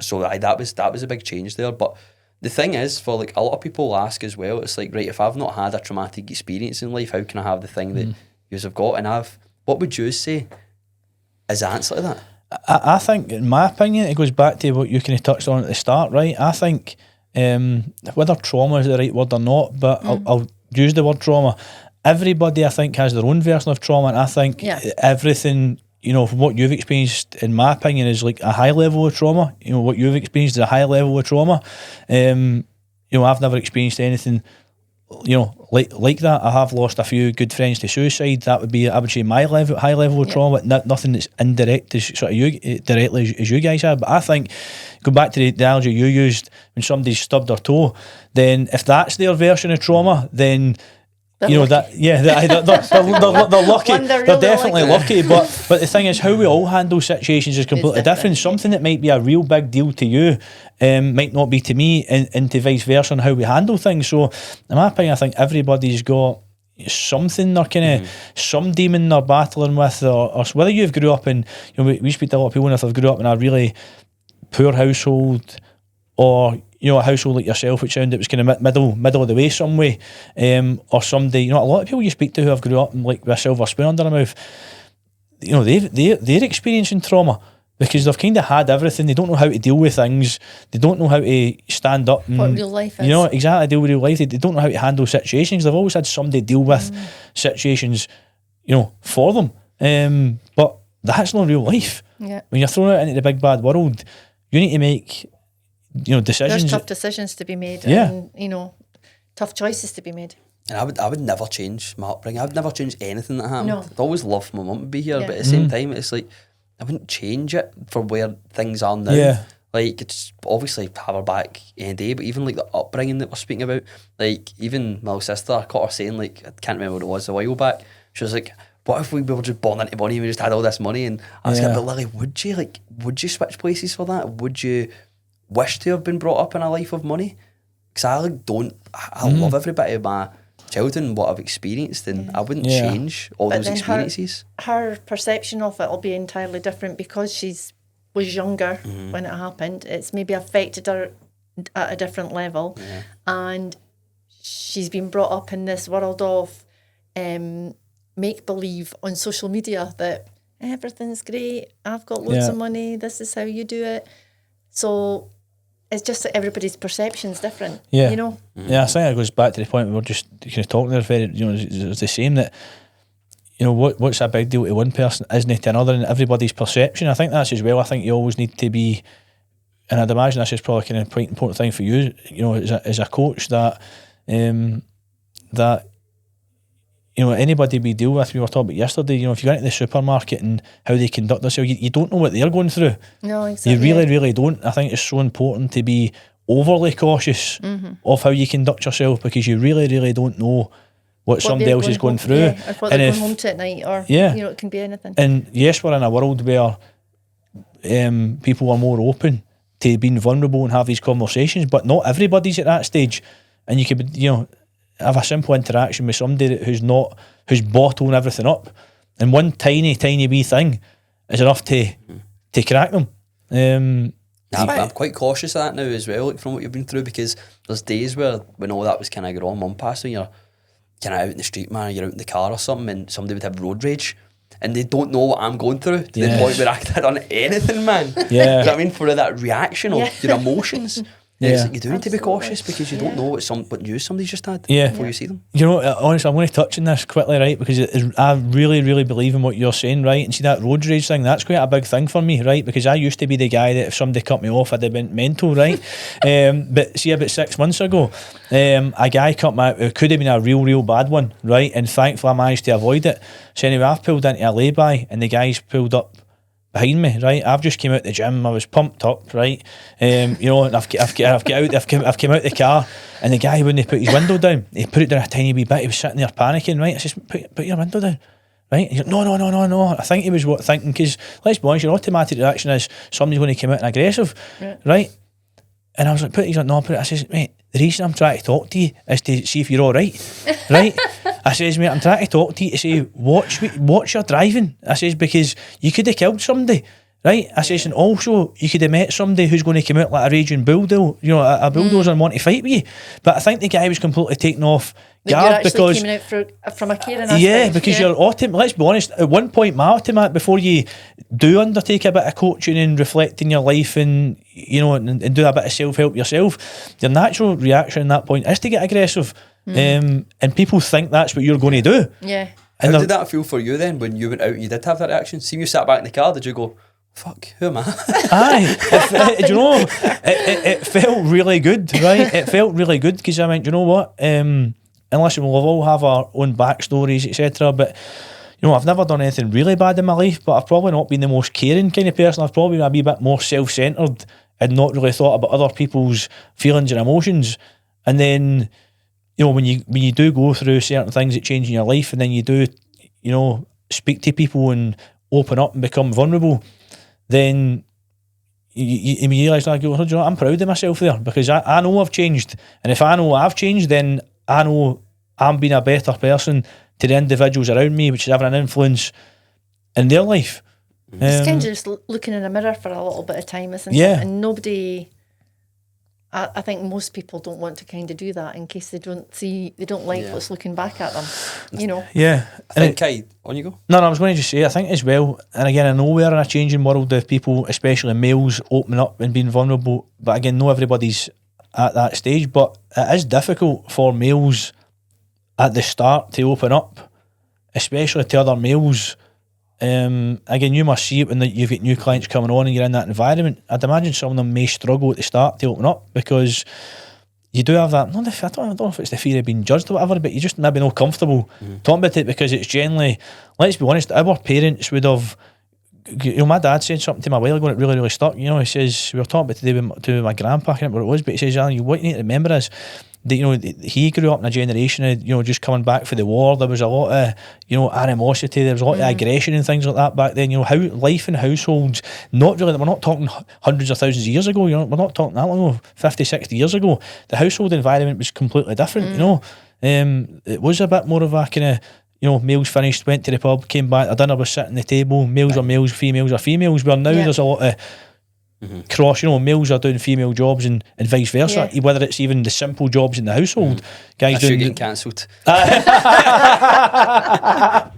So that was a big change there. But the thing is, for like a lot of people ask as well, it's like, right, if I've not had a traumatic experience in life, how can I have the thing that yous have got? And what would you say as the answer to that? I think, in my opinion, it goes back to what you kind of touched on at the start, right? I think whether trauma is the right word or not, but I'll use the word trauma. Everybody, I think, has their own version of trauma, and I think everything, you know, from what you've experienced, in my opinion, is like a high level of trauma. You know, what you've experienced is a high level of trauma. You know, I've never experienced anything, you know, like that. I have lost a few good friends to suicide. That would be, I would say, high level of trauma. Nothing that's indirect as sort of you directly as you guys have. But I think, go back to the analogy you used, when somebody's stubbed their toe, then if that's their version of trauma, then you know that, they're lucky. They're definitely lucky. But the thing is, how we all handle situations is completely different. Something that might be a real big deal to you might not be to me, and to vice versa on how we handle things. So, in my opinion, I think everybody's got something they're kind of some demon they're battling with, or whether you've grew up in, you know, we speak to a lot of people, and if they've grew up in a really poor household, or you know, a household like yourself, which sounded it was kind of middle of the way some way, or somebody, you know, a lot of people you speak to who have grew up in, like, with a silver spoon under their mouth, you know, they're experiencing trauma because they've kind of had everything. They don't know how to deal with things. They don't know how to stand up and, what real life is. You know, exactly, deal with real life. They don't know how to handle situations. They've always had somebody deal with situations, you know, for them. But that's not real life. Yeah. When you're thrown out into the big bad world, you need to make, you know, decisions. There's tough decisions to be made, Yeah. and you know, tough choices to be made. And I would never change my upbringing. I would never change anything that happened. No. I'd always loved my mum to be here, but at the same time, it's like I wouldn't change it for where things are now. Yeah. Like, it's obviously have her back any day, but even like the upbringing that we're speaking about, like even my little sister, I caught her saying, like, I can't remember what it was a while back. She was like, what if we were just born into money and we just had all this money? And I was like, but Lily, would you switch places for that? Would you wish to have been brought up in a life of money? Because I love every bit of my childhood and what I've experienced, and I wouldn't change all those experiences. Her perception of it will be entirely different because was younger when it happened. It's maybe affected her at a different level, and she's been brought up in this world of make believe on social media that everything's great. I've got loads of money. This is how you do it. So it's just that everybody's perception's different. Yeah. You know? Yeah, I think it goes back to the point we were just kind of talking there, very, you know, it's the same that, you know, what's a big deal to one person isn't to another, and everybody's perception. I think that's as well. I think you always need to be, and I'd imagine this is probably kind of quite important thing for you, you know, as a coach, that that, you know, anybody we deal with, we were talking about yesterday, you know, if you go into the supermarket and how they conduct themselves, you don't know what they're going through. No, exactly. You really, really don't. I think it's so important to be overly cautious of how you conduct yourself, because you really, really don't know what somebody else is going through. Yeah, or what they're going home to at night, or, you know, it can be anything. And yes, we're in a world where people are more open to being vulnerable and have these conversations, but not everybody's at that stage. And you could, you know, have a simple interaction with somebody who's bottling everything up, and one tiny wee thing is enough to crack them. I'm quite cautious of that now as well, like from what you've been through, because there's days where when all that was kind of going on, mum passed, when you're kind of out in the street, man, you're out in the car or something, and somebody would have road rage, and they don't know what I'm going through to the point where I could have done anything, man. Yeah. You know what I mean? For that reaction of your emotions. It's like you do need to be cautious, because you don't know what news somebody's just had before you see them. You know, honestly, I'm going to touch on this quickly, right? Because I really, really believe in what you're saying, right? And see, that road rage thing, that's quite a big thing for me, right? Because I used to be the guy that if somebody cut me off, I'd have been mental, right? But see, about 6 months ago, a guy cut me out who could have been a real bad one, right? And thankfully I managed to avoid it. So anyway, I've pulled into a lay-by, and the guy's pulled up behind me, right? I've just came out the gym, I was pumped up, right? You know, and I've come out the car, and the guy wouldn't put his window down. He put it down a tiny wee bit. He was sitting there panicking, right? I says, put your window down, right? He's like, no. I think he was thinking, because let's be honest, your automatic reaction is somebody's going to come out and aggressive, right? And I was like, he's like, no, put it. I says, mate, the reason I'm trying to talk to you is to see if you're all right, right? I says, mate, I'm trying to talk to you to say, watch your driving. I says, because you could have killed somebody, Right, I says, and also you could have met somebody who's going to come out like a raging bulldozer, a bulldozer and want to fight with you. But I think the guy was completely taken off guard because came out from a caring aspect. Yeah, because you're let's be honest, at one point my ultimate before you do undertake a bit of coaching and reflecting your life and and do a bit of self-help yourself, your natural reaction at that point is to get aggressive. And people think that's what you're going to do. Yeah. How did that feel for you then when you went out and you did have that reaction? See, you sat back in the car, did you go, fuck, who am I? Aye, it felt really good, right? It felt really good because I went, you know what? And listen, we'll all have our own backstories, etc. But I've never done anything really bad in my life, but I've probably not been the most caring kind of person. I've probably been a wee bit more self-centred and not really thought about other people's feelings and emotions. And then, when you do go through certain things that change in your life, and then you do, speak to people and open up and become vulnerable, then you realise, I go, I'm proud of myself there because I know I've changed. And if I know I've changed, then I know I'm being a better person to the individuals around me, which is having an influence in their life. It's kind of just looking in a mirror for a little bit of time, isn't it? And nobody... I think most people don't want to kind of do that in case they don't like what's looking back at them, Yeah. I think, on you go. No, I was going to just say, I think as well, and again, I know we're in a changing world of people, especially males, opening up and being vulnerable, but again, not everybody's at that stage, but it is difficult for males at the start to open up, especially to other males. Again, you must see it when you've got new clients coming on and you're in that environment. I'd imagine some of them may struggle at the start to open up because you do have that, I don't know if it's the fear of being judged or whatever, but you just maybe not comfortable talking about it because it's generally, let's be honest, our parents would have, my dad said something to me a while ago and it really, really stuck. He says, we were talking about today with my grandpa, I can't remember what it was, but he says, what you need to remember is that, he grew up in a generation of, just coming back for the war. There was a lot of, animosity, there was a lot of aggression and things like that back then. How life in households, not really, we're not talking hundreds of thousands of years ago, we're not talking that long ago, 50, 60 years ago. The household environment was completely different, It was a bit more of a kind of, males finished, went to the pub, came back, a dinner was sitting on the table, males are males, females are females, where now there's a lot of cross, males are doing female jobs and vice versa, whether it's even the simple jobs in the household. Guys doing getting cancelled. No, I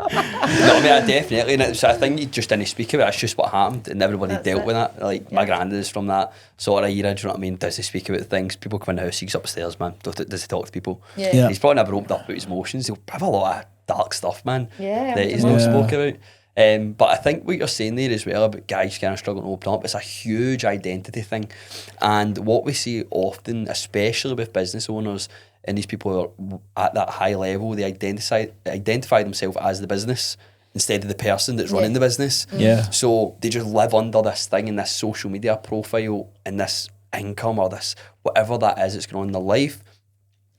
definitely, so I think you just didn't speak of it, that's just what happened and everybody dealt with that. Like my granddad is from that sort of era, do you know what I mean? Does he speak about things? People come in the house, he's upstairs, man, does he talk to people? He's probably never opened up about his emotions. He'll have a lot of dark stuff, man, that he's not spoke about. But I think what you're saying there as well about guys kind of struggling to open up, it's a huge identity thing. And what we see often, especially with business owners and these people who are at that high level, they identify themselves as the business instead of the person that's running the business. So they just live under this thing in this social media profile and this income or this whatever that is that's going on in their life,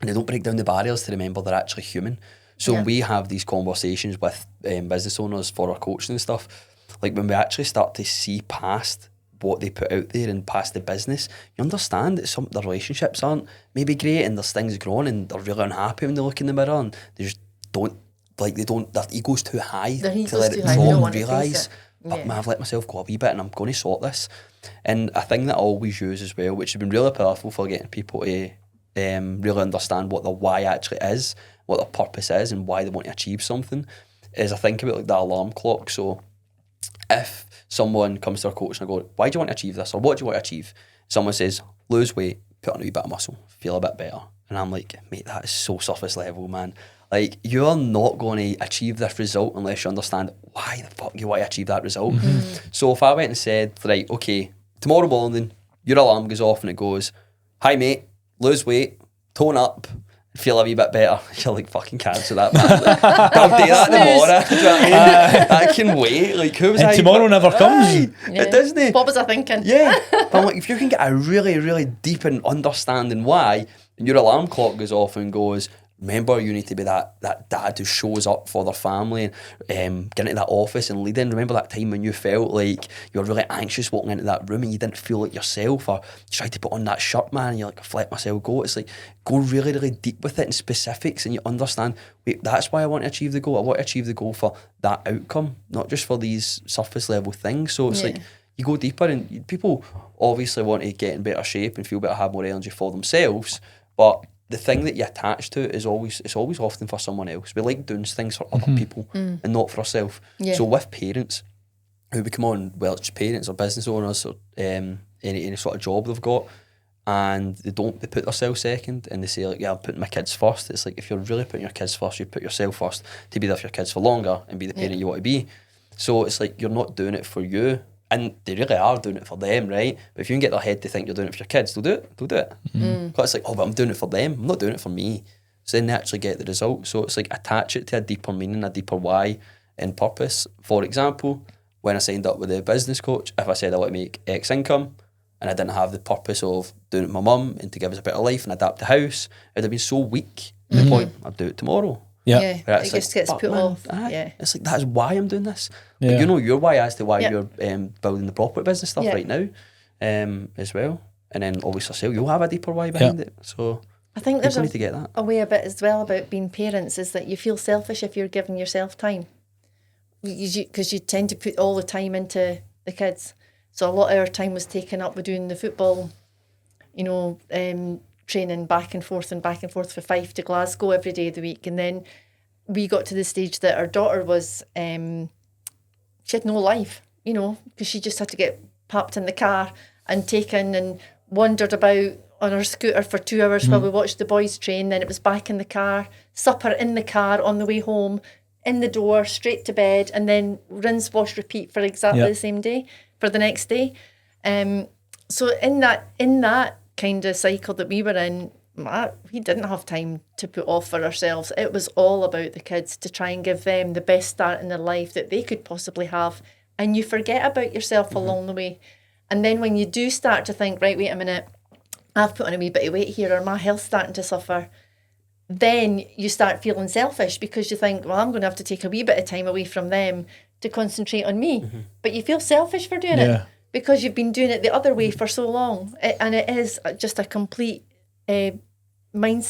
and they don't break down the barriers to remember they're actually human. So when we have these conversations with business owners for our coaching and stuff, like when we actually start to see past what they put out there and past the business, you understand that some of their relationships aren't maybe great and there's things going on and they're really unhappy when they look in the mirror and they just don't, their ego's too high to let it drop and realise, man, I've let myself go a wee bit and I'm going to sort this. And a thing that I always use as well, which has been really powerful for getting people to really understand what the why actually is, what their purpose is and why they want to achieve something, is I think about like the alarm clock. So if someone comes to our coach and I go, why do you want to achieve this, or what do you want to achieve? Someone says, lose weight, put on a wee bit of muscle, feel a bit better. And I'm like, mate, that is so surface level, man. Like, you're not going to achieve this result unless you understand why the fuck you want to achieve that result. So if I went and said, right, okay, tomorrow morning your alarm goes off and it goes, hi mate, lose weight, tone up, feel a wee bit better. You're like, fucking cancel that, man. Like, I'll do that tomorrow. Do you know what I mean? I can wait. Like, who was and I? Tomorrow never comes. It doesn't. What was I thinking? But I'm like, if you can get a really, really deep and understanding why, and your alarm clock goes off and goes, remember, you need to be that dad who shows up for their family and get into that office and lead in. Remember that time when you felt like you were really anxious walking into that room and you didn't feel like yourself, or you tried to put on that shirt, man, and you're like, I've let myself go. It's like, go really, really deep with it in specifics and you understand, wait, that's why I want to achieve the goal. I want to achieve the goal for that outcome, not just for these surface level things. So it's like, you go deeper, and people obviously want to get in better shape and feel better, have more energy for themselves, but the thing that you attach to is always often for someone else. We like doing things for other people and not for ourselves. Yeah. So with parents who become on, well, it's parents or business owners or any sort of job they've got, and they put themselves second, and they say like, yeah, I'm putting my kids first. It's like, if you're really putting your kids first, you put yourself first to be there for your kids for longer and be the parent you want to be. So it's like, you're not doing it for you, and they really are doing it for them, right? But if you can get their head to think you're doing it for your kids, they'll do it. Because it's like, oh, but I'm doing it for them, I'm not doing it for me. So then they actually get the result. So it's like, attach it to a deeper meaning, a deeper why and purpose. For example, when I signed up with a business coach, if I said I want to make X income and I didn't have the purpose of doing it with my mum and to give us a better life and adapt the house, it would have been so weak to the point, I'll do it tomorrow. Yeah. It just gets put off. Yeah. It's like, that's why I'm doing this. Yeah. But you know your why as to why you're building the property business stuff right now as well. And then obviously yourself, you'll have a deeper why behind it. So I think there's need to get that. a way a bit as well about being parents, is that you feel selfish if you're giving yourself time. Because you tend to put all the time into the kids. So a lot of our time was taken up with doing the football, training back and forth for Fife to Glasgow every day of the week. And then we got to the stage that our daughter was, she had no life, because she just had to get papped in the car and taken and wandered about on her scooter for 2 hours while we watched the boys train. Then it was back in the car, supper in the car on the way home, in the door, straight to bed, and then rinse, wash, repeat for exactly the same day, for the next day. So in that kind of cycle that we were in, we didn't have time to put off for ourselves. It was all about the kids, to try and give them the best start in their life that they could possibly have. And you forget about yourself along the way. And then when you do start to think, right, wait a minute, I've put on a wee bit of weight here, or my health's starting to suffer, then you start feeling selfish, because you think, well, I'm going to have to take a wee bit of time away from them to concentrate on me. But you feel selfish for doing it, because you've been doing it the other way for so long. And it is just a complete mind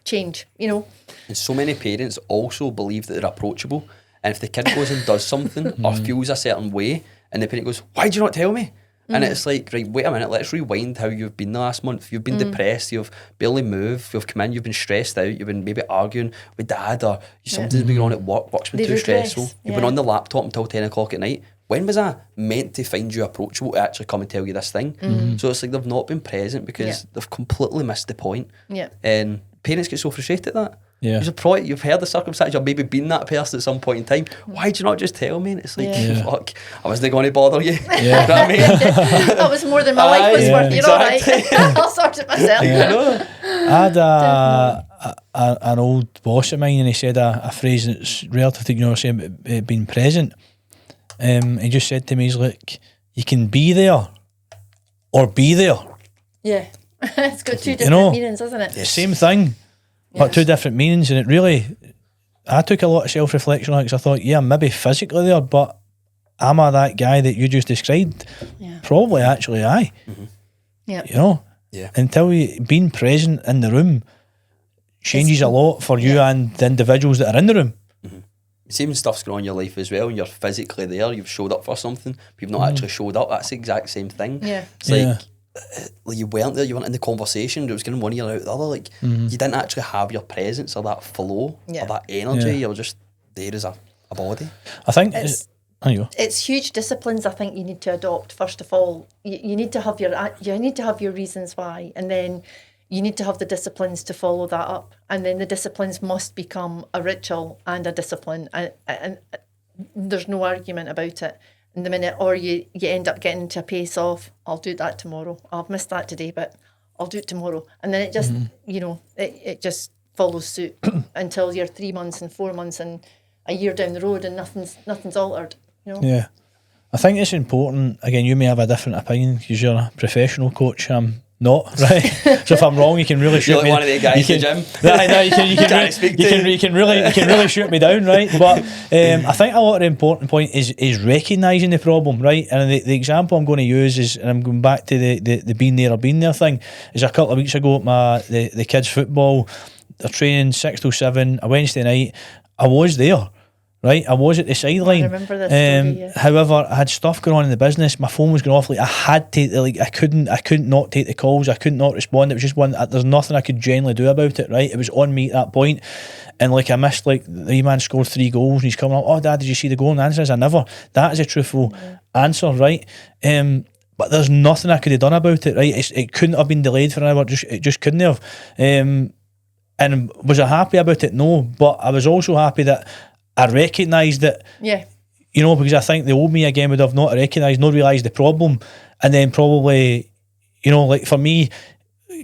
change, And so many parents also believe that they're approachable. And if the kid goes and does something or feels a certain way, and the parent goes, why do you not tell me? And it's like, right, wait a minute, let's rewind how you've been the last month. You've been depressed, you've barely moved, you've come in, you've been stressed out, you've been maybe arguing with dad, or something's been going on at work, work's been too stressful. You've been on the laptop until 10 o'clock at night. When was I meant to find you approachable to actually come and tell you this thing? So it's like they've not been present because they've completely missed the point. And parents get so frustrated at that. You've heard the circumstance, you've maybe been that person at some point in time. Why do you not just tell me? And it's like, fuck, I wasn't going to bother you. You know what I mean? That was more than my life was worth. You're exactly. All right. I'll sort it myself. I had an old boss of mine, and he said a phrase that's relative to you're saying about being present. He just said to me, he's like, you can be there or be there. Yeah. It's got two different meanings, isn't it? Same thing. But two different meanings, and it really, I took a lot of self-reflection on it, because I thought, I'm maybe physically there, but am I that guy that you just described? Probably, actually, aye. Until being present in the room changes a lot for you and the individuals that are in the room. Same stuff's going on in your life as well, and you're physically there, you've showed up for something, but you've not actually showed up. That's the exact same thing. It's like you weren't there, you weren't in the conversation, it was going one ear out the other. Like you didn't actually have your presence or that flow or that energy. You were just there as a body. I think it's huge disciplines. I think you need to adopt. First of all, you need to have your reasons why, and then you need to have the disciplines to follow that up, and then the disciplines must become a ritual and a discipline, and there's no argument about it. In the minute, or you end up getting into a pace of, I'll do that tomorrow. I've missed that today, but I'll do it tomorrow. And then it just, it just follows suit until you're 3 months and 4 months and a year down the road, and nothing's altered. Yeah, I think it's important. Again, you may have a different opinion because you're a professional coach. I'm not, right? So if I'm wrong, you can really shoot me. One of the guys in the gym. You can really shoot me down, right? But I think a lot of the important point is recognising the problem, right? And the example I'm going to use is, and I'm going back to the being there or being there thing, is a couple of weeks ago at the kids' football, they're training 6 till 7, a Wednesday night. I was there. right? I was at the sideline. I remember this story, yeah. However, I had stuff going on in the business. My phone was going off. Like I had to, like I couldn't not take the calls. I couldn't not respond. It was just one. There's nothing I could genuinely do about it. Right? It was on me at that point. And like I missed, like the man scored 3 goals and he's coming up. Oh, Dad, did you see the goal? And the answer is I never. That is a truthful answer, right? But there's nothing I could have done about it, right? It couldn't have been delayed for an hour. It just couldn't have. And was I happy about it? No. But I was also happy that I recognised it. Yeah. You know, because I think the old me again would have not recognised, not realised the problem, and then probably, you know, like for me,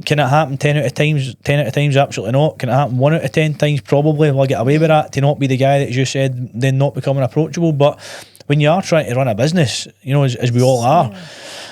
can it happen 10 out of times? 10 out of times, absolutely not. Can it happen 1 out of 10 times? Probably. Will I get away with that? To not be the guy that, as you said, then not becoming approachable. But when you are trying to run a business, you know, as we all are,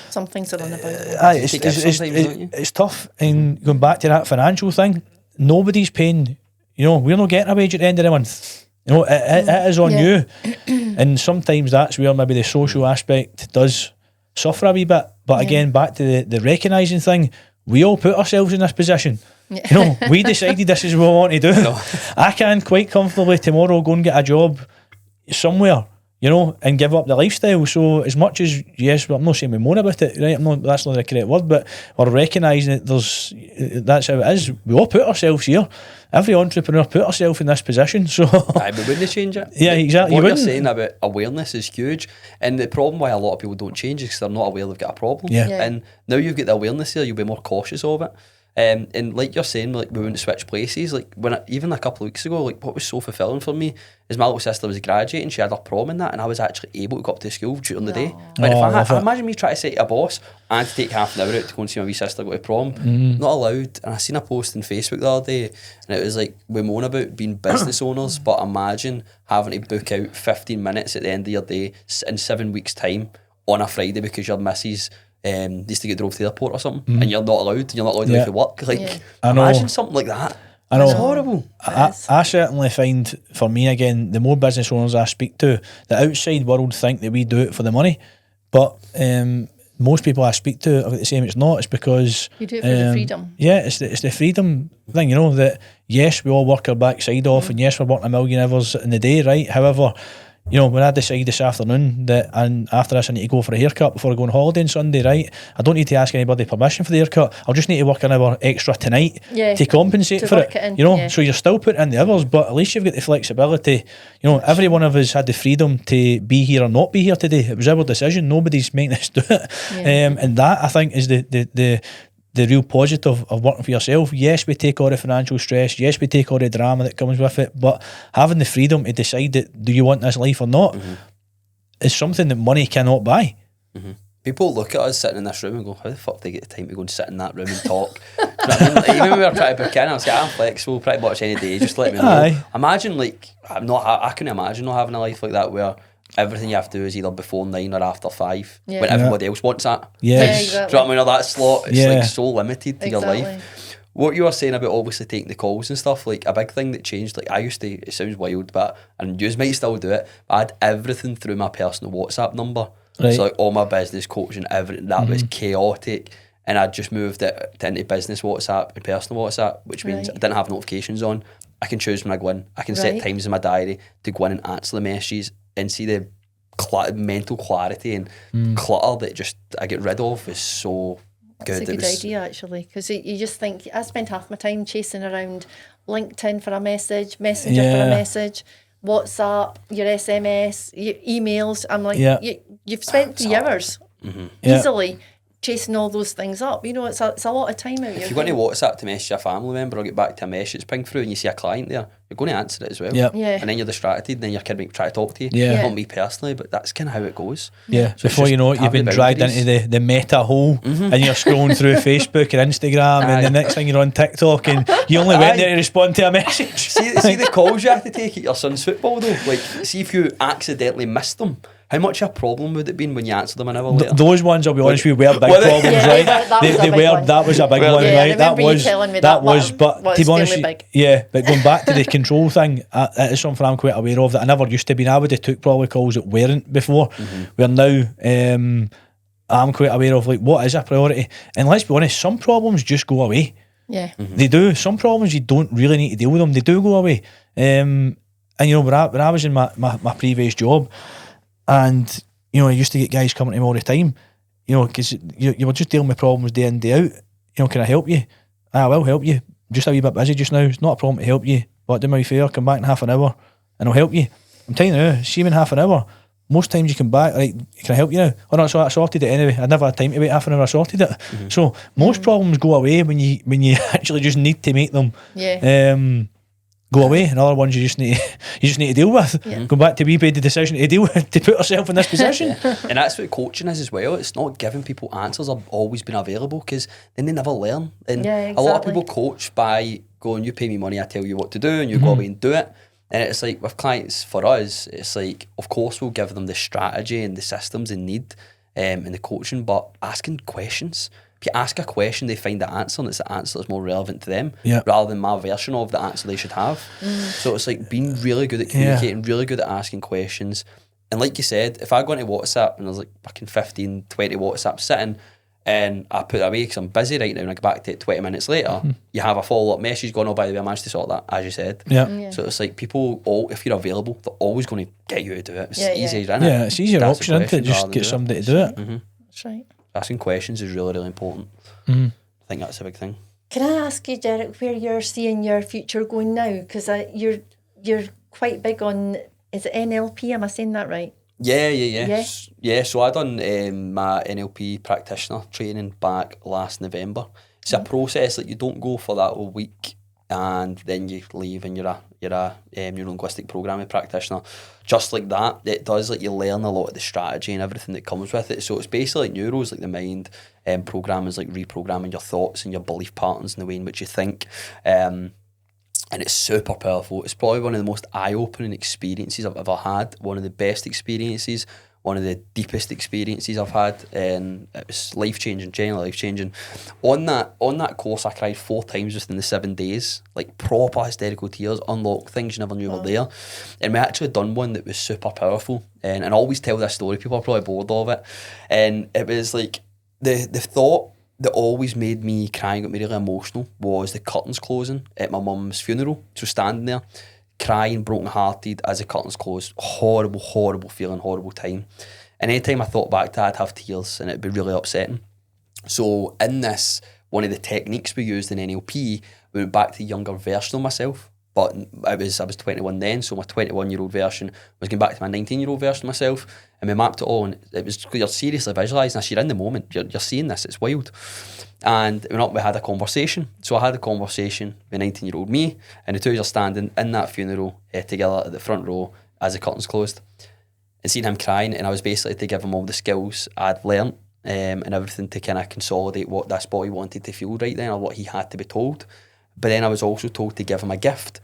some things are unavoidable. It's tough. And going back to that financial thing, nobody's paying. You know, we're not getting a wage at the end of the month. You know, it is on you. And sometimes that's where maybe the social aspect does suffer a wee bit. But again, back to the recognising thing, we all put ourselves in this position. You know, we decided this is what we want to do. No. I can quite comfortably tomorrow go and get a job somewhere, you know, and give up the lifestyle. So as much as, yes, I'm not saying we moan about it, right? That's not the correct word, but we're recognising that that's how it is. We all put ourselves here. Every entrepreneur put herself in this position. So we wouldn't change it. Yeah, exactly. What you're saying about awareness is huge. And the problem why a lot of people don't change is because they're not aware they've got a problem. And now you've got the awareness there, you'll be more cautious of it. And like you're saying, like we wouldn't switch places. Like even a couple of weeks ago, like what was so fulfilling for me is my little sister was graduating, she had her prom and that, and I was actually able to go up to school during the day. Like if I imagine me trying to say to a boss, I had to take half an hour out to go and see my wee sister go to prom. Not allowed. And I seen a post on Facebook the other day, and it was like, we moan about being business owners, but imagine having to book out 15 minutes at the end of your day in 7 weeks' time on a Friday because your missus needs to get drove to the airport or something, and you're not allowed to leave for work. Like, imagine something like that. I know. It's horrible. I certainly find, for me again, the more business owners I speak to, the outside world think that we do it for the money, but most people I speak to are the same. It's not. It's because you do it for the freedom. Yeah, it's the freedom thing. You know that yes, we all work our backside off, and yes, we're working 1 million hours in the day, right? However, you know, when I decide this afternoon that, and after this I need to go for a haircut before I go on holiday on Sunday, right? I don't need to ask anybody permission for the haircut. I'll just need to work an hour extra tonight to compensate for it. You know, so you're still putting in the hours, but at least you've got the flexibility. You know, every one of us had the freedom to be here or not be here today. It was our decision. Nobody's making us do it. And that, I think, is the real positive of working for yourself. Yes, we take all the financial stress. Yes, we take all the drama that comes with it. But having the freedom to decide that, do you want this life or not, is something that money cannot buy. People look at us sitting in this room and go, how the fuck do they get the time to go and sit in that room and talk? Do you know what I mean? Like, even when we were trying to book in, I was like, I'm flexible, pretty much any day, just let me know. Imagine, like, I couldn't imagine not having a life like that where everything you have to do is either before 9 or after 5 when everybody else wants that. Yes. Exactly. Do you know what I mean? Or that slot, it's like so limited to your life. What you were saying about obviously taking the calls and stuff, like a big thing that changed, like I used to, it sounds wild, but, and you might still do it, but I had everything through my personal WhatsApp number. Right. So like all my business coaching, everything, that was chaotic. And I just moved it into business WhatsApp and personal WhatsApp, which means I didn't have notifications on. I can choose when I go in. I can set times in my diary to go in and answer the messages and see the mental clarity and clutter that just I get rid of is so good. It's a good idea, actually, because you just think, I spend half my time chasing around LinkedIn for a message, Messenger for a message, WhatsApp, your SMS, your emails. I'm like, you've spent 3 hours easily chasing all those things up. You know, it's a lot of time out. If you go into WhatsApp to message a family member or get back to a message ping through and you see a client there, you're going to answer it as well. And then you're distracted and then your kid might try to talk to you. Not me personally, but that's kind of how it goes. So before you know it, you've been dragged into the meta hole and you're scrolling through Facebook and Instagram and the next thing you're on TikTok and you only went there to respond to a message. See the calls you have to take at your son's football though? Like, see if you accidentally missed them. How much a problem would it been when you answered them an hour later? Those ones, I'll be honest with you, were big problems, right? That was a big one, right? That was, but to be honest, but going back to the control thing, it is something I'm quite aware of that I never used to be. I would have took probably calls that weren't before. Where now, I'm quite aware of like what is a priority. And let's be honest, some problems just go away. They do. Some problems you don't really need to deal with them. They do go away. And you know, when I was in my previous job, and you know, I used to get guys coming to me all the time, you know, because you were just dealing with problems day in, day out. You know, can I help you? I will help you. Just a wee bit busy just now. It's not a problem to help you, but do me a favour, come back in half an hour and I'll help you. I'm telling you now, see you in half an hour. Most times you come back, right, can I help you now? Oh no, so I sorted it anyway. I never had time to wait half an hour, I sorted it. So most problems go away when you actually just need to make them go away, and other ones you just need to deal with. Go back to we made the decision to deal with, to put ourselves in this position. And that's what coaching is as well. It's not giving people answers or always being available, because then they never learn. And a lot of people coach by going, you pay me money, I tell you what to do, and you go away and do it. And it's like with clients, for us, it's like, of course we'll give them the strategy and the systems they need in the coaching, but asking questions. If you ask a question, they find the answer, and it's the answer that's more relevant to them, rather than my version of the answer they should have. So it's like being really good at communicating, really good at asking questions. And like you said, if I go into WhatsApp and there's like fucking 15, 20 WhatsApp sitting, and I put it away because I'm busy right now, and I go back to it 20 minutes later, you have a follow-up message going, oh, by the way, I managed to sort that, as you said. So it's like people, if you're available, they're always going to get you to do it. It's easy, isn't it? Yeah, it's easier option, isn't it? Just get somebody to do it. That's right. Asking questions is really, really important. I think that's a big thing. Can I ask you, Derek, where you're seeing your future going now? Because you're quite big on, is it NLP? Am I saying that right? Yeah. So I done my NLP practitioner training back last November. It's a process that you don't go for that whole week and then you leave and you're a neuro-linguistic programming practitioner. Just like that, it does, like, you learn a lot of the strategy and everything that comes with it. So it's basically like neuros, like the mind, programming is like reprogramming your thoughts and your belief patterns and the way in which you think. And it's super powerful. It's probably one of the most eye-opening experiences I've ever had. One of the best experiences, one of the deepest experiences I've had, and it was life-changing, genuinely life-changing. On that course, I cried 4 times within the 7 days, like proper hysterical tears, unlocked things you never knew were there. And we actually done one that was super powerful. And I always tell this story, people are probably bored of it. And it was like, the thought that always made me cry and got me really emotional was the curtains closing at my mum's funeral. So standing there, crying, broken hearted as the curtains closed. Horrible, horrible feeling, horrible time. And anytime I thought back to that, I'd have tears and it'd be really upsetting. So in this, one of the techniques we used in NLP, we went back to the younger version of myself. But I was 21 then, so my 21-year-old version was going back to my 19-year-old version of myself, and we mapped it all, and it was, you're seriously visualising this, you're in the moment, you're seeing this, it's wild. And we had a conversation. So I had a conversation with 19-year-old me, and the two of us are standing in that funeral together at the front row as the curtains closed, and seeing him crying, and I was basically to give him all the skills I'd learnt and everything to kind of consolidate what this boy wanted to feel right then, or what he had to be told. But then I was also told to give him a gift.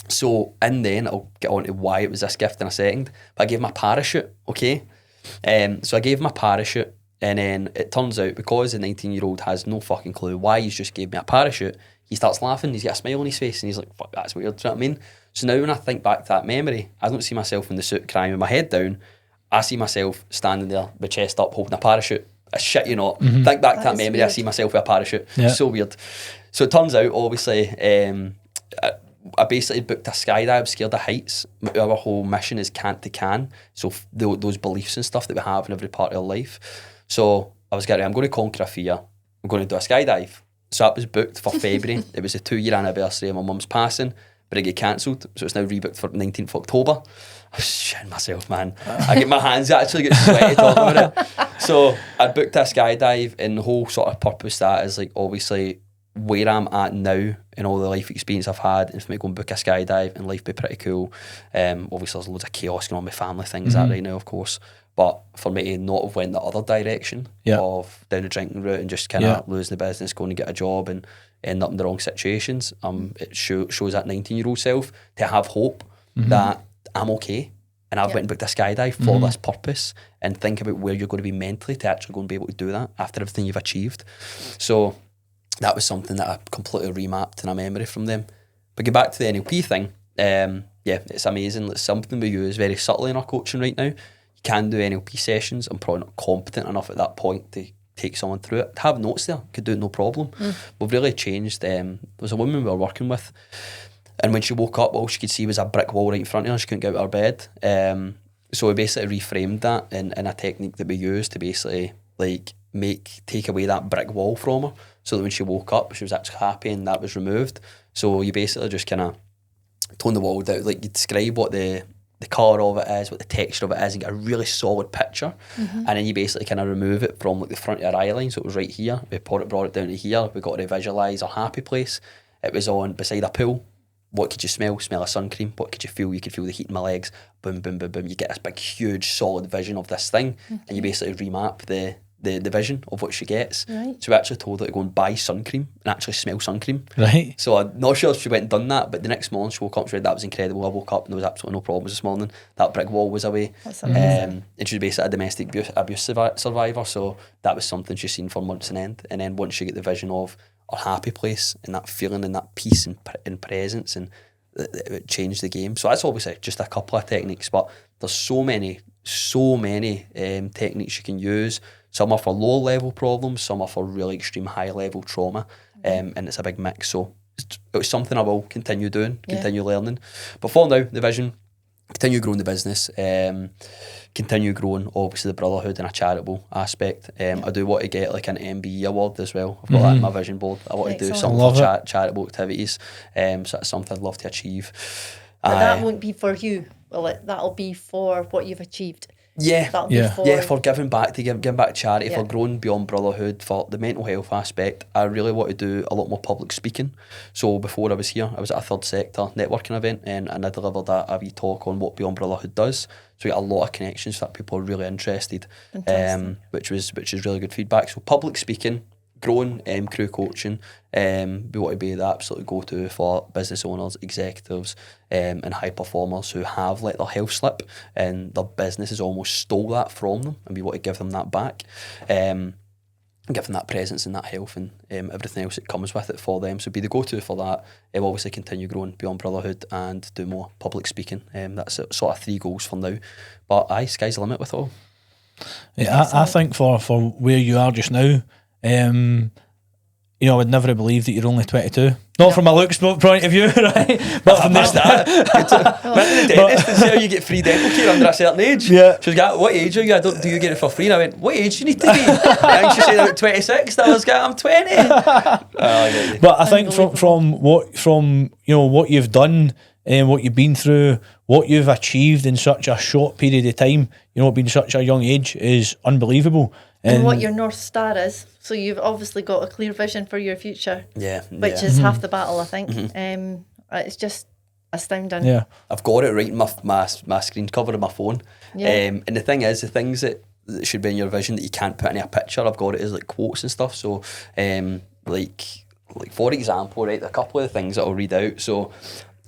So in then, I'll get on to why it was this gift in a second, but I gave him a parachute, okay? So I gave him a parachute, and then it turns out, because the 19-year-old has no fucking clue why he's just gave me a parachute, he starts laughing, he's got a smile on his face, and he's like, fuck, that's weird, do you know what I mean? So now when I think back to that memory, I don't see myself in the suit crying with my head down, I see myself standing there with chest up holding a parachute. I shit you not. Think back to that memory, weird. I see myself with a parachute. Yeah. So weird. So it turns out, obviously, I basically booked a skydive, scared of heights. Our whole mission is can to can. So those beliefs and stuff that we have in every part of our life. So I was I'm going to conquer a fear. I'm going to do a skydive. So that was booked for February. It was the 2-year anniversary of my mum's passing, but it got cancelled. So it's now rebooked for 19th October. I was shitting myself, man. I get my hands actually get sweaty talking about it. So I booked a skydive, and the whole sort of purpose that is like, obviously, where I'm at now and all the life experience I've had, and for me to go and book a skydive and life be pretty cool. Obviously there's loads of chaos going on with family things that right now, of course, but for me to not have went the other direction of down the drinking route and just kind of losing the business, going to get a job and end up in the wrong situations, it shows that 19-year-old self to have hope that I'm okay, and I've went and booked a skydive for this purpose, and think about where you're going to be mentally to actually go and be able to do that after everything you've achieved. So that was something that I completely remapped in a memory from them. But get back to the NLP thing, it's amazing. It's something we use very subtly in our coaching right now. You can do NLP sessions. I'm probably not competent enough at that point to take someone through it. Have notes there, could do it no problem. We've really changed. There was a woman we were working with. And when she woke up, all she could see was a brick wall right in front of her. She couldn't get out of her bed. So we basically reframed that in a technique that we used to basically like take away that brick wall from her, so that when she woke up, she was actually happy and that was removed. So you basically just kind of tone the wall down, like you describe what the colour of it is, what the texture of it is, and get a really solid picture. And then you basically kind of remove it from like the front of your eye line. So it was right here. We brought it down to here. We got to visualise our happy place. It was on beside a pool. What could you smell? Smell of sun cream. What could you feel? You could feel the heat in my legs. Boom, boom, boom, boom. You get this big, huge, solid vision of this thing, and you basically remap the vision of what she gets. Right. So we actually told her to go and buy sun cream and actually smell sun cream. Right. So I'm not sure if she went and done that, but the next morning she woke up, she said that was incredible. I woke up and there was absolutely no problems this morning. That brick wall was away. That's amazing. And she was basically a domestic abuse survivor, so that was something she's seen for months on end. And then once she get the vision of her happy place and that feeling and that peace and presence, and it changed the game. So that's obviously just a couple of techniques, but there's so many techniques you can use. Some are for low level problems, some are for really extreme high level trauma, and it's a big mix. So it's something I will continue doing, continue learning. But for now, the vision, continue growing the business, continue growing obviously the brotherhood in a charitable aspect. I do want to get like an MBE award as well. I've got that in my vision board. I want to do something for charitable activities. So that's something I'd love to achieve. But that won't be for you, will it? That'll be for what you've achieved. Yeah, That'll be for giving back to giving back to charity, for growing Beyond Brotherhood, for the mental health aspect. I really want to do a lot more public speaking. So before I was here, I was at a third sector networking event, and I delivered a wee talk on what Beyond Brotherhood does. So we got a lot of connections that people are really interested, which is really good feedback. So public speaking, growing crew coaching, we want to be the absolute go-to for business owners, executives, and high performers who have let their health slip and their business has almost stole that from them, and we want to give them that back, give them that presence and that health and everything else that comes with it for them. So be the go-to for that. Obviously continue growing Beyond Brotherhood and do more public speaking. That's sort of 3 goals for now. But sky's the limit with it all. Yeah, I think for where you are just now, you know, I would never have believed that you're only 22. Not from a looks point of view, right? But from this that. Went to the dentist and said, "Oh, you get free dental care under a certain age." Yeah. She was like, "What age are you? Do you get it for free?" And I went, "What age do you need to be?" And she said, "About 26." And I was like, "I'm 20." But I think from you know what you've done and what you've been through, what you've achieved in such a short period of time, you know, being such a young age is unbelievable. And what your North Star is. So you've obviously got a clear vision for your future. Which is half the battle, I think. It's just astounding. Yeah. I've got it right in my screen cover of my phone. And the thing is, the things that should be in your vision that you can't put in a picture, I've got it as like quotes and stuff. So like for example, right, a couple of the things that I'll read out. So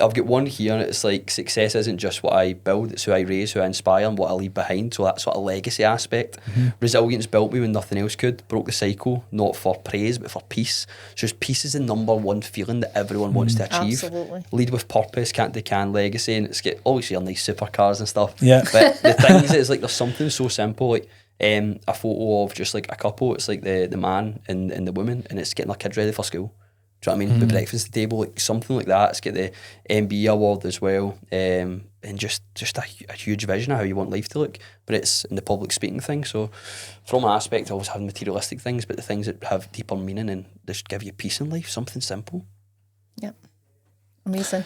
I've got one here, and it's like, success isn't just what I build, it's who I raise, who I inspire, and what I leave behind. So that sort of legacy aspect. Resilience built me when nothing else could. Broke the cycle, not for praise, but for peace. So just peace is the number one feeling that everyone wants to achieve. Absolutely. Lead with purpose, can't they can legacy, and it's get obviously your nice supercars and stuff. Yeah. But the thing is like, there's something so simple, like a photo of just like a couple. It's like the man and the woman, and it's getting their kids ready for school. Do you know what I mean? The breakfast table, like something like that. It's get the MBE award as well, and just a huge vision of how you want life to look. But it's in the public speaking thing. So from an aspect, I always have materialistic things, but the things that have deeper meaning and just give you peace in life, something simple. Yep. Amazing.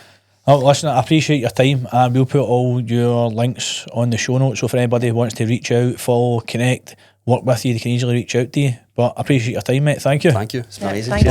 Oh, listen, I appreciate your time, and we'll put all your links on the show notes. So for anybody who wants to reach out, follow, connect, work with you, they can easily reach out to you. But I appreciate your time, mate. Thank you. Thank you. It's been amazing. Thank you.